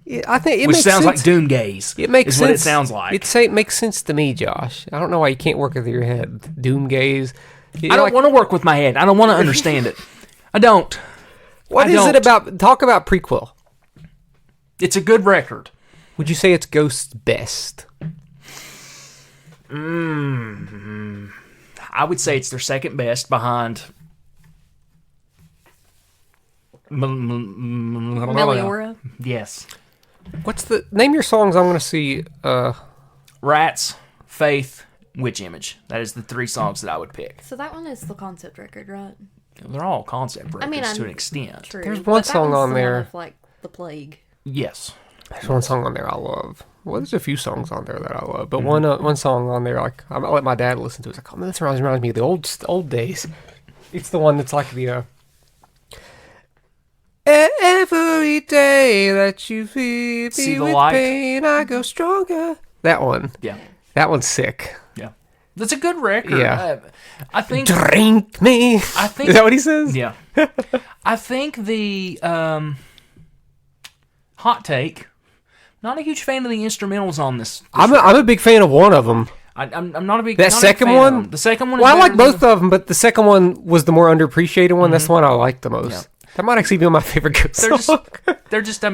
Yeah, I think it which makes sounds sense. like Doomgaze. It makes is sense. What it sounds like. It makes sense to me, Josh. I don't know why you can't work with your head. Doomgaze. I don't want to work with my head. I don't want to understand it. I don't. What is it about? Talk about Prequel. It's a good record. Would you say it's Ghost's best? I would say it's their second best behind Meliora. Yes. What's the name your songs? I want to see. Rats, Faith, Witch Image. That is the 3 songs that I would pick. So that one is the concept record, right? They're all concept records to an extent. True, there's one song on there. Of, like The Plague. Yes. There's one song on there I love. Well, there's a few songs on there that I love, but one song on there, like I'm gonna let my dad listen to it. It's like, oh man, this reminds me of the old days. It's the one that's like the every day that you feed me with pain, I go stronger. That one. Yeah. That one's sick. Yeah. That's a good record. Yeah. I think... Drink me. I think... Is that what he says? Yeah. I think the hot take, not a huge fan of the instrumentals on this. I'm a big fan of one of them. I'm not a big That not second a fan one? of them. The second one is Well, I like better than both of them, but the second one was the more underappreciated one. That's the one I liked the most. Yeah. That might actually be my favorite song. They're just I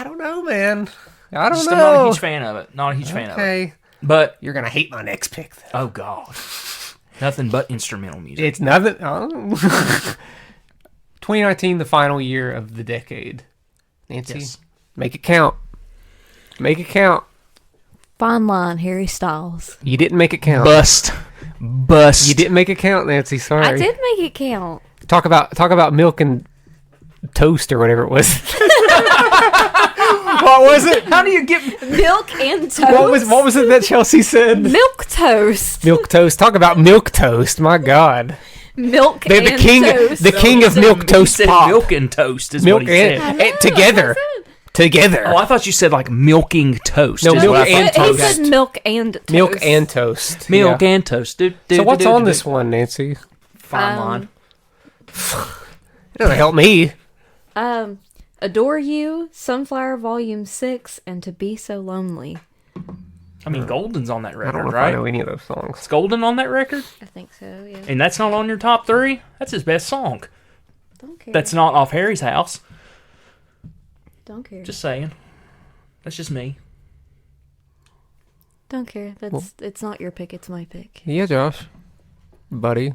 don't know, man. I don't know. I'm not a huge fan of it. Not a huge fan of it. Okay. But You're going to hate my next pick, though. oh god, nothing but instrumental music. It's nothing. 2019, the final year of the decade. Nancy, Yes. make it count. Make it count. Fine line, Harry Styles. You didn't make it count. Bust. You didn't make it count, Nancy. Sorry. I did make it count. Talk about milk and toast or whatever it was. What was it? How do you get? Milk and toast. What was it that Chelsea said? Milk toast. Milk toast. Talk about milk toast. My God. Milk They're and the king. toast. The king of milk toast He said pop. milk and toast is Milk what he said. and together. Together. Oh, I thought you said like milking toast. No, is milk what I and thought. He said milk and toast. Milk and toast. Milk Yeah. and toast. So what's on this one, Nancy? Fine line. It doesn't help me. Adore You, Sunflower Volume 6, and To Be So Lonely. I mean, Golden's on that I don't record, know if I right? know any of those songs. Is Golden on that record? I think so, yeah. And that's not on your top 3? That's his best song. Don't care. That's not off Harry's House. Don't care. Just saying. That's just me. Don't care. It's not your pick, it's my pick. Yeah, Josh. Buddy.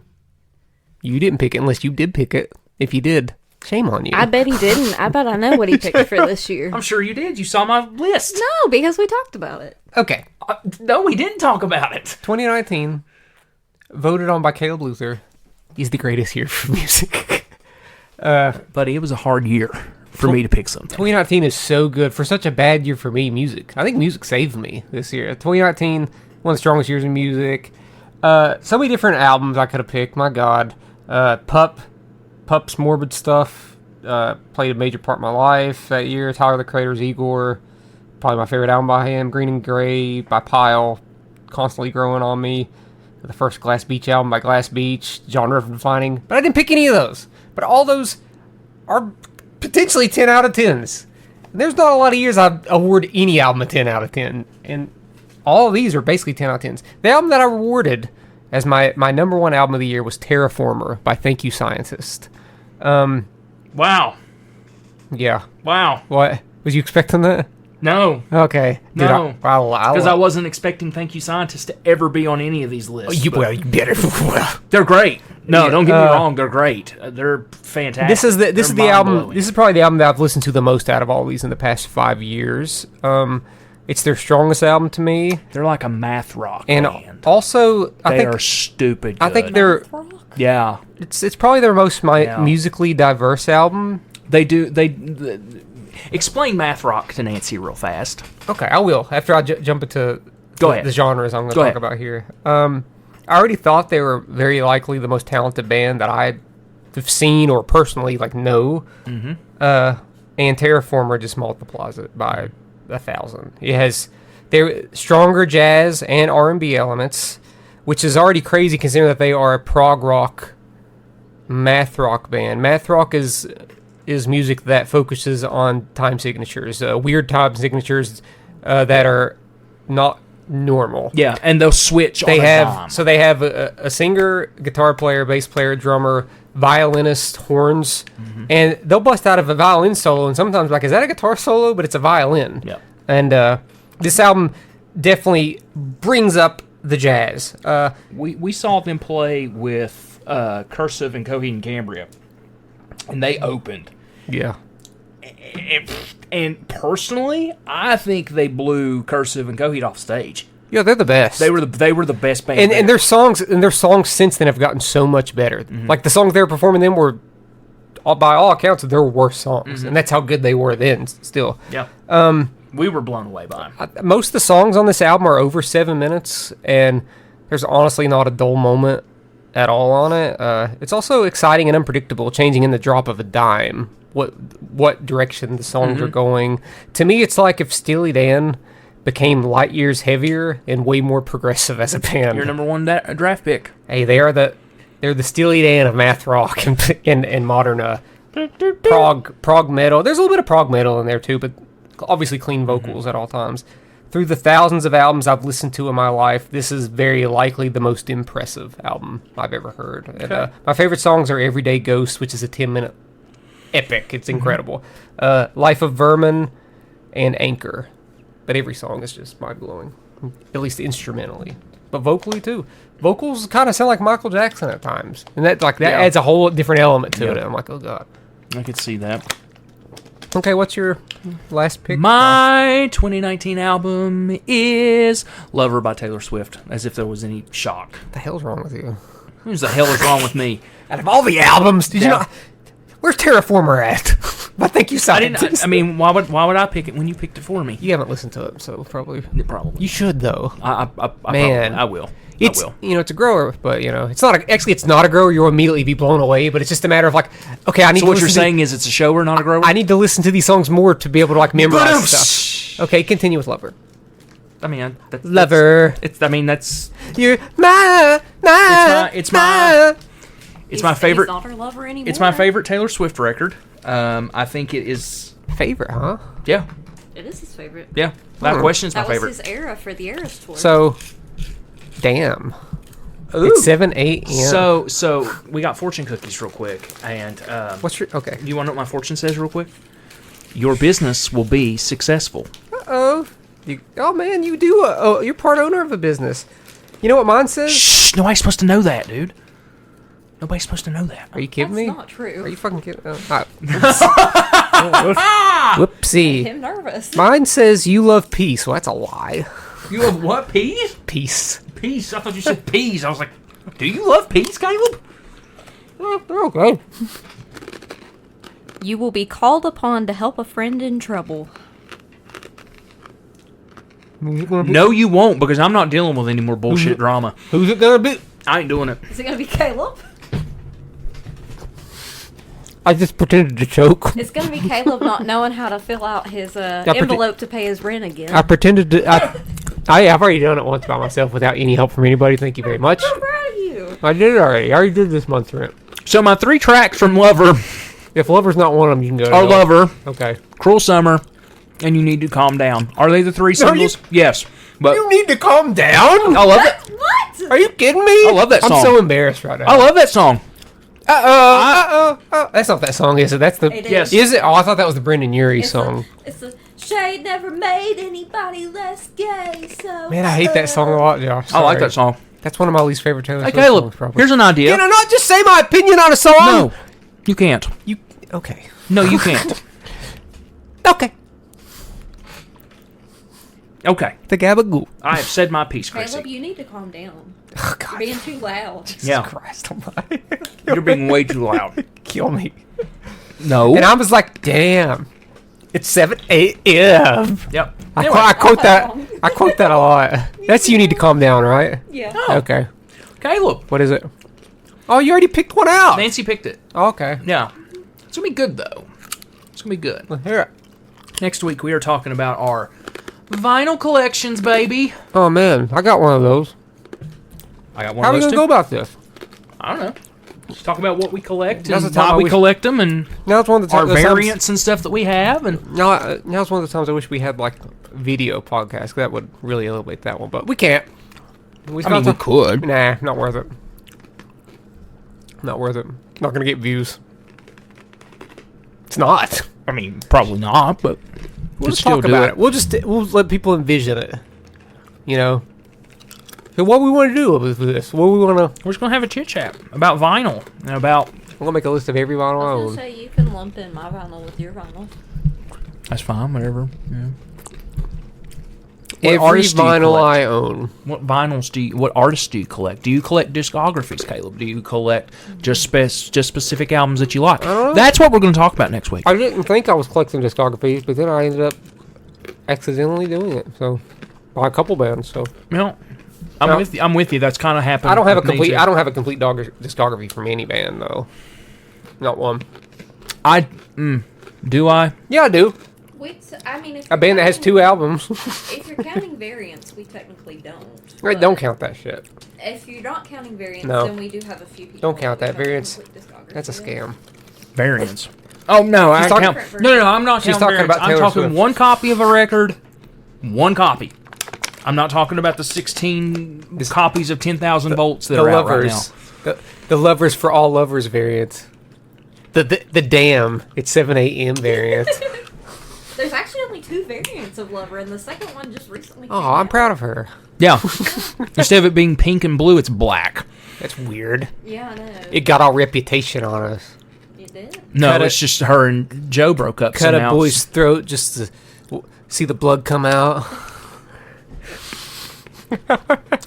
You didn't pick it unless you did pick it. If you did, shame on you. I bet he didn't. I bet I know what he picked for this year. I'm sure you did. You saw my list. No, because we talked about it. Okay. No, we didn't talk about it. 2019, voted on by Caleb Luther, is the greatest year for music. Buddy, it was a hard year for me to pick something. 2019 is so good for such a bad year for me, music. I think music saved me this year. 2019, one of the strongest years in music. So many different albums I could have picked. My God. Pup's Morbid Stuff played a major part in my life that year. Tyler, the Creator's Igor, probably my favorite album by him. Green and Gray by Pyle, constantly growing on me. The first Glass Beach album by Glass Beach, genre defining. But I didn't pick any of those. But all those are potentially 10 out of 10s. There's not a lot of years I award any album a 10 out of 10. And all of these are basically 10 out of 10s. The album that I awarded as my number one album of the year was Terraformer by Thank You Scientist. Wow. Yeah. Wow. What? Was you expecting that? No. Okay. No. Because I wasn't expecting Thank You Scientist to ever be on any of these lists. you better. They're great. No, Yeah, don't get me wrong. They're great. They're fantastic. This is the They're album. mind-blowing. This is probably the album that I've listened to the most out of all these in the past 5 years. It's their strongest album to me, They're like a math rock and band. also I They think are stupid good. I think they're Yeah. it's probably their most Yeah. musically diverse album. They do... Explain math rock to Nancy real fast. Okay, I will after I jump into Go ahead. the genres I'm going to Go talk ahead. about here. I already thought they were very likely the most talented band that I have seen or personally know. Mm-hmm. And Terraformer just multiplies it by 1,000. It has stronger jazz and R&B elements, which is already crazy considering that they are a prog rock, math rock band. Math rock is music that focuses on time signatures, weird time signatures that are not normal. Yeah, and they'll switch They on a have dime. they have a singer, guitar player, bass player, drummer, violinist, horns, and they'll bust out of a violin solo. And sometimes is that a guitar solo? But it's a violin. Yep. And this album definitely brings up the jazz. We saw them play with Cursive and Coheed and Cambria, and they opened. Yeah. And personally, I think they blew Cursive and Coheed off stage. Yeah, they're the best. They were the best band. And their songs since then have gotten so much better. Mm-hmm. Like the songs they were performing then were, by all accounts, their worst songs, and that's how good they were then. Still, yeah. We were blown away by them. Most of the songs on this album are over 7 minutes, and there's honestly not a dull moment at all on it. It's also exciting and unpredictable, changing in the drop of a dime what direction the songs are going. To me, it's like if Steely Dan became light years heavier and way more progressive as a band. Your number one draft pick. Hey, they're the Steely Dan of math rock and modern prog metal. There's a little bit of prog metal in there too, but obviously clean vocals at all times. Through the thousands of albums I've listened to in my life, this is very likely the most impressive album I've ever heard. Okay. And, my favorite songs are Everyday Ghost, which is a 10-minute epic. It's incredible. Life of Vermin and Anchor. But every song is just mind-blowing, at least instrumentally. But vocally, too. Vocals kind of sound like Michael Jackson at times. And that adds a whole different element to it. I'm like, oh, God. I could see that. Okay, what's your last pick? My 2019 album is Lover by Taylor Swift, as if there was any shock. What the hell's wrong with you? What the hell is wrong with me? Out of all the albums, did you not... Where's Terraformer at? I think you saw it. I mean, why would I pick it when you picked it for me? You haven't listened to it, so probably. Probably. You should, though. Man. I will. It's, it's a grower, but, it's not it's not a grower. You'll immediately be blown away, but it's just a matter of, okay, I need to listen to... So what you're saying is it's a shower, not a grower? I need to listen to these songs more to be able to, memorize stuff. Okay, continue with Lover. I mean, Lover. That's... You're It's my favorite. He's not her lover anymore. It's my favorite Taylor Swift record. I think it is... Favorite, huh? Yeah. It is his favorite. Yeah. Without question, it's my favorite. That was his era for the Eras tour. So... Damn. Ooh. It's 7, 8, yeah. So we got fortune cookies real quick, and what's your okay? You want to know what my fortune says real quick? Your business will be successful. Oh man, you do. You're part owner of a business. You know what mine says? Shh! Nobody's supposed to know that, dude. Nobody's supposed to know that. Are you kidding me? That's not true. Are you fucking kidding? Whoopsie. I'm nervous. Mine says you love peace. Well, that's a lie. You love what? Peas? Peace. Peace. I thought you said peas. I was like, do you love peas, Caleb? They're okay. You will be called upon to help a friend in trouble. No, you won't, because I'm not dealing with any more bullshit drama. Who's it gonna be? I ain't doing it. Is it gonna be Caleb? I just pretended to choke. It's gonna be Caleb not knowing how to fill out his envelope to pay his rent again. I pretended to. I've already done it once by myself without any help from anybody. Thank you very much. I'm proud of you. I did it already. I already did this month's rent. So my 3 tracks from Lover. If Lover's not one of them, you can go to Lover. Okay. Cruel Summer. And You Need to Calm Down. Are they the 3 singles? Yes. But You Need to Calm Down? I love it. What? Are you kidding me? I love that song. I'm so embarrassed right now. I love that song. That's not that song, is it? That's the... Yes. Is it? Oh, I thought that was the Brendan Urie song. It's a shade never made anybody less gay, so... Man, I hate that song a lot, Josh. I like that song. That's one of my least favorite Taylor Swift Caleb, songs, probably. here's an idea. Can I not just say my opinion on a song? No, you can't. Okay. No, you can't. Okay. Okay. The Gabagoo. I have said my piece, Chrissy. Caleb, you need to calm down. Oh, God. You're being too loud. Jesus Christ almighty. You're being way too loud. Kill me. No. And I was like, damn. It's 7 a.m. Yep. I quote that. I quote that a lot. That's You Need to Calm Down, right? Yeah. Oh. Okay. Caleb. What is it? Oh, you already picked one out. Nancy picked it. Oh, okay. Yeah. It's going to be good, though. It's going to be good. Well, here. Next week, we are talking about our vinyl collections, baby. Oh, man. I got one of those. I got one How of are we those, going to go about this? I don't know. Let's talk about what we collect Now's and the time why I we wish- collect them and Now it's one of the our times. variants and stuff that we have. And Now's one of the times I wish we had, video podcast. That would really elevate that one. But we can't. We could. Nah, not worth it. Not worth it. Not going to get views. It's not. I mean, probably not, but We'll just talk about it. We'll let people envision it. So what we want to do with this? What we want to? We're just gonna have a chit chat about vinyl and about. We're gonna make a list of every vinyl I I was own. gonna say you can lump in my vinyl with your vinyl. That's fine. Whatever. Yeah. Every vinyl I own. What vinyls do you? What artists do you collect? Do you collect discographies, Caleb? Do you collect just specific albums that you like? That's what we're going to talk about next week. I didn't think I was collecting discographies, but then I ended up accidentally doing it. So by a couple bands. So I'm with you. That's kind of happened. I don't have a complete discography from any band though. Not one. Do I? Yeah, I do. If a band that has 2 albums. If you're counting variants, we technically don't. Right, don't count that shit. If you're not counting variants, No. then we do have a few people. Don't count that. Variants. That's a scam. Variants. Oh no, I count. No, I'm not She's counting talking variants. about I'm Taylor talking Swift. one copy of a record, one copy. I'm not talking about the 16 copies of 10,000 volts that are out right now. The Lovers for All Lovers variant. The Damn, it's 7 a.m. variant. There's actually only 2 variants of Lover, and the second one just recently. Oh, I'm proud of her. Yeah. Instead of it being pink and blue, it's black. That's weird. Yeah, I know. It got all reputation on us. It did? No, it's just her and Joe broke up. Cut a boy's throat just to see the blood come out.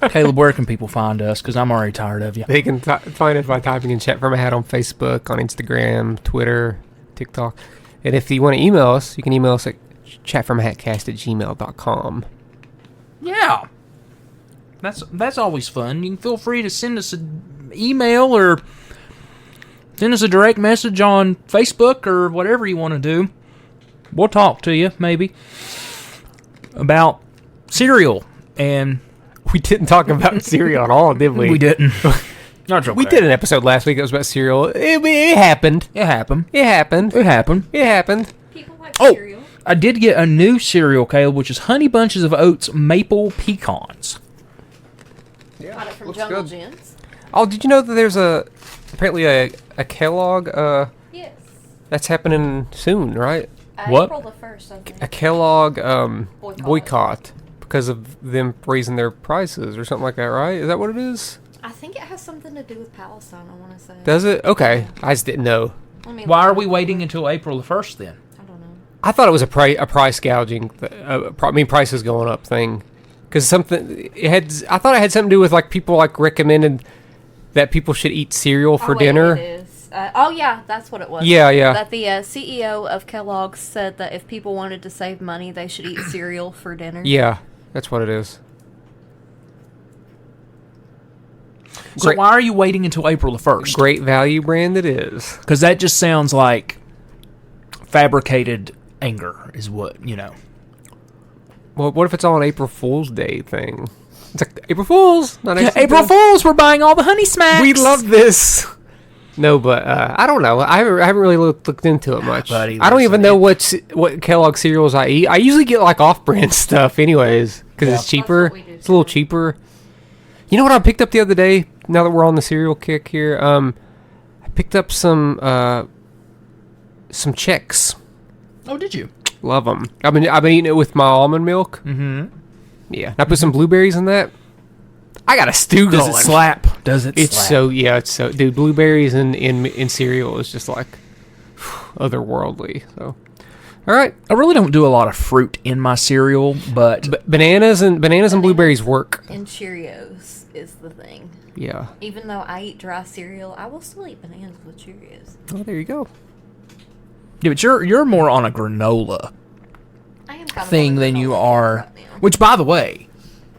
Caleb, where can people find us? Because I'm already tired of you. They can find us by typing in Chat From A Hat on Facebook, on Instagram, Twitter, TikTok. And if you want to email us, you can email us at chatfromahatcast@gmail.com. Yeah. That's always fun. You can feel free to send us an email or send us a direct message on Facebook or whatever you want to do. We'll talk to you, maybe, about cereal. And we didn't talk about cereal at all, did we? We didn't. Not okay. We did an episode last week that was about cereal. It happened. It happened. It happened. It happened. It happened. People like cereal. I did get a new cereal, Caleb, which is Honey Bunches of Oats Maple Pecans. Yeah, got it from Jungle Gents. Oh, did you know that there's apparently a Kellogg? Yes. That's happening soon, right? What? April the 1st, I think. A Kellogg boycott because of them raising their prices or something like that, right? Is that what it is? I think it has something to do with Palestine, I want to say. Does it? Okay. I just didn't know. Why are we waiting until April the 1st then? I don't know. I thought it was a price gouging, prices going up thing. Because I thought it had something to do with like people like recommended that people should eat cereal for dinner. It is. Yeah, that's what it was. Yeah. That the CEO of Kellogg's said that if people wanted to save money, they should eat cereal for dinner. Yeah, that's what it is. So why are you waiting until April the 1st? Great Value brand it is. Because that just sounds like fabricated anger is what, you know. Well, what if it's all an April Fool's Day thing? It's like, April Fools! April Fools, we're buying all the Honey Smacks! We love this! No, but I don't know. I haven't really looked into it much. Buddy, I don't even know what Kellogg cereals I eat. I usually get like off-brand stuff anyways, because it's cheaper. It's a little cheaper. You know what I picked up the other day, now that we're on the cereal kick here? I picked up some Chex. Oh, did you? Love them. I've been eating it with my almond milk. Mm-hmm. Yeah. I put some blueberries in that. I got a stew going. Does it slap? Does it slap? It's so, dude, blueberries in cereal is just like otherworldly. So, all right. I really don't do a lot of fruit in my cereal, but bananas and blueberries work. And Cheerios is the thing. Yeah. Even though I eat dry cereal, I will still eat bananas with Cheerios. Oh, there you go. Yeah, but you're more on a granola thing than you are. Right, which, by the way,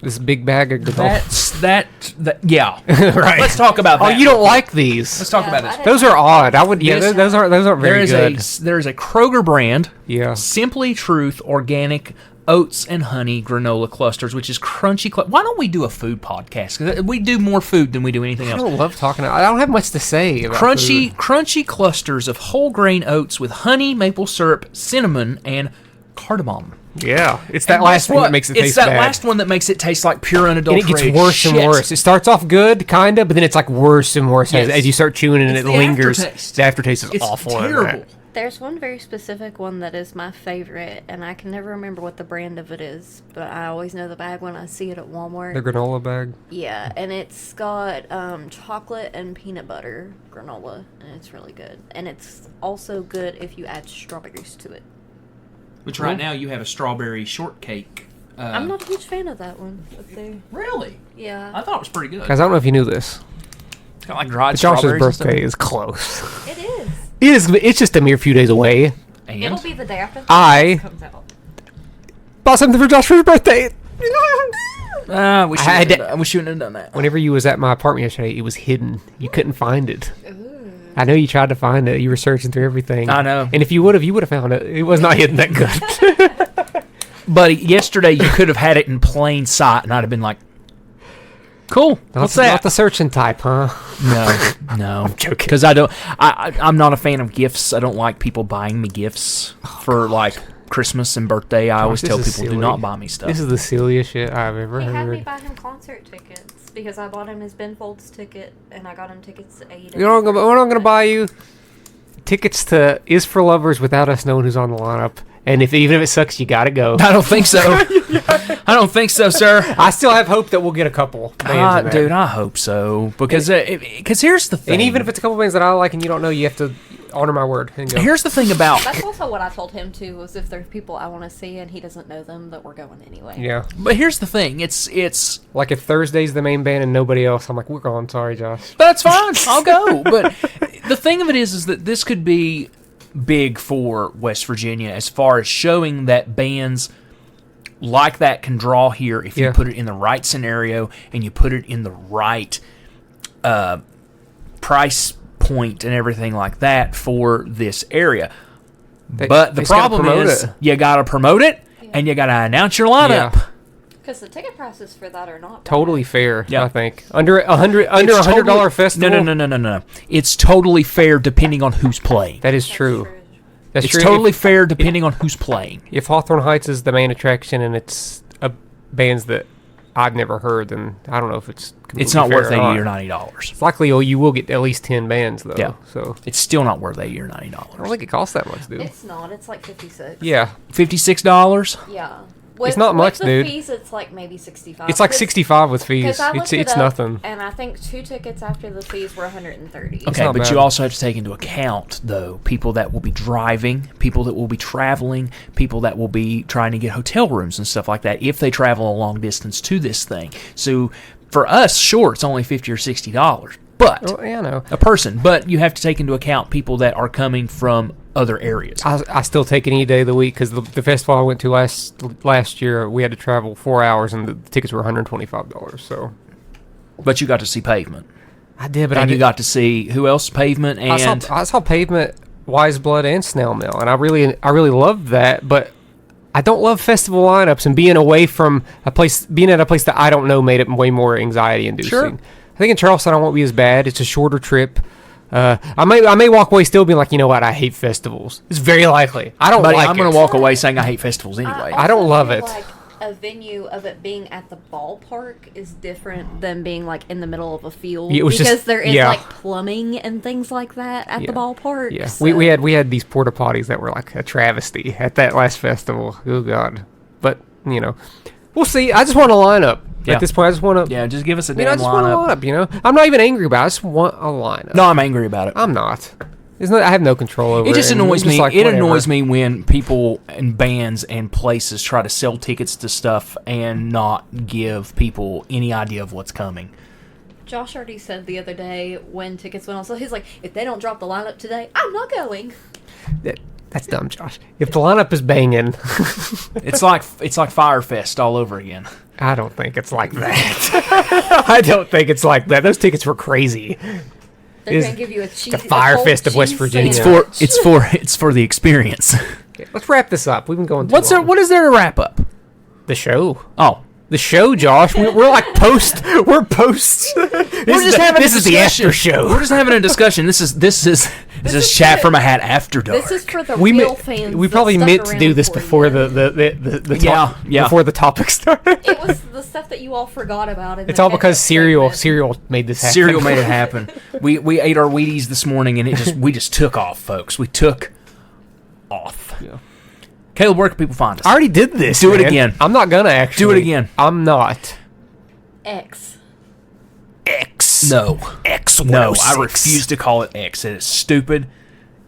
this big bag of granola. Yeah. Right. Let's talk about that. Oh, you don't like these? Let's talk about this. Those are odd. I would. Yeah, those aren't very good. There's a Kroger brand. Yeah. Simply Truth Organic Oats and Honey Granola Clusters, which is crunchy. Why don't we do a food podcast? Because we do more food than we do anything else. I don't love talking. I don't have much to say about crunchy clusters of whole grain oats with honey, maple syrup, cinnamon, and cardamom. Yeah, it's that last one that makes it taste bad. It's that last one that makes it taste like pure unadulterated shit. And it gets worse and worse. It starts off good, kind of, but then it's like worse and worse as you start chewing and it lingers. The aftertaste is awful. It's terrible. There's one very specific one that is my favorite, and I can never remember what the brand of it is, but I always know the bag when I see it at Walmart. The granola bag? Yeah, and it's got chocolate and peanut butter granola, and it's really good. And it's also good if you add strawberries to it. Which right now you have a strawberry shortcake I'm not a huge fan of that one. Really? Yeah. I thought it was pretty good. Guys, I don't know if you knew this. Kind of like dried Josh's strawberries and birthday is close. It is. It's just a mere few days away. And It'll be the day after I comes out. bought something for Josh for his birthday. we shouldn't have done that. Whenever you was at my apartment yesterday, it was hidden. You couldn't find it. I know you tried to find it. You were searching through everything. I know. And if you would have found it. It was not hidden that good. But yesterday you could have had it in plain sight, and I'd have been like, "Cool, what's that?" Not the searching type, huh? No, I'm joking. Because I'm not a fan of gifts. I don't like people buying me gifts for like Christmas and birthday. I always tell people, do not buy me stuff. This is the silliest shit I've ever He heard. had me buy him concert tickets because I bought him his Ben Folds ticket and I got him tickets to AEW. You know what I'm gonna buy you? Tickets to Is for Lovers without us knowing who's on the lineup. And even if it sucks, you gotta go. I don't think so. I don't think so, sir. I still have hope that we'll get a couple bands in there. Dude, I hope so. Because here's the thing. And even if it's a couple bands that I like and you don't know, you have to honor my word and go. Here's the thing about... That's also what I told him, too, was if there's people I want to see and he doesn't know them, that we're going anyway. Yeah. But here's the thing. It's like if Thursday's the main band and nobody else, I'm like, we're going. Sorry, Josh. That's fine. I'll go. But the thing of it is that this could be big for West Virginia as far as showing that bands like that can draw here if you put it in the right scenario and you put it in the right price point and everything like that for this area. But the problem is you got to promote it and you got to announce your lineup. Yeah. Because the ticket prices for that are not totally fair, Yeah. I think. Under $100 festival. No. It's totally fair depending on who's playing. That is true. That's It's true. totally fair depending on who's playing. If Hawthorne Heights is the main attraction and it's bands that I've never heard, then I don't know if it's completely It's not fair worth $80 not. or $90. It's likely you will get at least 10 bands though. Yeah. So It's still not worth $80 or I don't $90. think it costs that much, dude. It's not. It's like 56. Yeah. $56? Yeah. It's not much, with dude. The fees, it's like maybe 65. It's like 65 with fees. Because I looked It's it up, nothing. and I think 2 tickets after the fees were 130. Okay, not but bad. you also have to take into account, though, people that will be driving, people that will be traveling, people that will be trying to get hotel rooms and stuff like that if they travel a long distance to this thing. So for us, sure, it's only $50 or $60, but Oh, yeah, I know. a person. But you have to take into account people that are coming from other areas. I still take any day of the week because the festival I went to last year, we had to travel 4 hours and the tickets were $125. So But you got to see Pavement. I did, but And you got to see who else? Pavement and... I saw Pavement, Wise Blood, and Snail Mail, and I really loved that. But I don't love festival lineups, and being away from being at a place that I don't know made it way more anxiety inducing. Sure. I think in Charleston I won't be as bad. It's a shorter trip. I may walk away still being like, you know what, I hate festivals. It's very likely. I don't Buddy, like I'm it. going to walk away saying I hate festivals anyway. I don't love it. Like a venue of it being at the ballpark is different than being like in the middle of a field It was because just- there is yeah. like plumbing and things like that at the ballpark. Yeah, so- we had these porta potties that were like a travesty at that last festival. Oh God! But you know, we'll see. I just want a lineup. Yeah. At this point, I just want to. Yeah, just give us a I damn just want a lineup. lineup. You know, I'm not even angry about it. I just want a lineup. No, I'm angry about it. I'm not. I have no control over it. It just and annoys I'm me. like, It whatever. annoys me when people and bands and places try to sell tickets to stuff and not give people any idea of what's coming. Josh already said the other day when tickets went on sale, he's like, if they don't drop the lineup today, I'm not going. That's dumb, Josh. If the lineup is banging, It's like Firefest all over again. I don't think it's like that. I don't think it's like that. Those tickets were crazy. They're Is going to give you a cheese. the Firefest of West Virginia. It's for the experience. Let's wrap this up. We've been going too What is there to wrap up? The show. Oh, The show, Josh. We're like post. We're post. This is the after show. We're just having a discussion. This is chat from a hat after dark. This is for the We real fans. we that probably stuck meant to do around this for before you. the Yeah. before the topic started. It was the stuff that you all forgot about. In It's the all because catch-up segment. cereal made this happen. Cereal made it happen. We ate our Wheaties this morning and we just took off, folks. We took off. Yeah. Caleb, where can people find us? I already did this. Do it man. again. I'm not gonna actually. Do it again. I'm not. X. No. X. No, I refuse to call it X. It is stupid.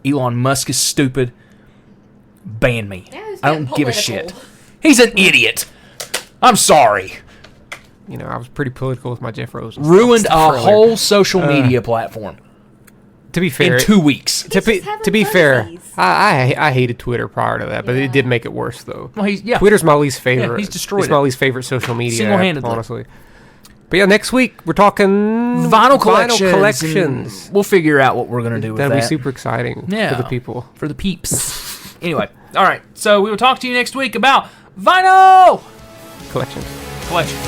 Elon Musk is stupid. Ban me. Yeah, he's I don't getting give a political. shit. He's an idiot. I'm sorry. You know, I was pretty political with my Jeff Rosen. Ruined a whole social media platform. To be fair, in 2 weeks. To be fair, I hated Twitter prior to that, but it did make it worse though. Well, Twitter's my least favorite. Yeah, he's destroyed It's my least favorite social media, single-handedly. honestly. But yeah, next week we're talking vinyl collections. We'll figure out what we're gonna do with that. That'll be super exciting for the people, for the peeps. Anyway, all right. So we will talk to you next week about vinyl collections. collections.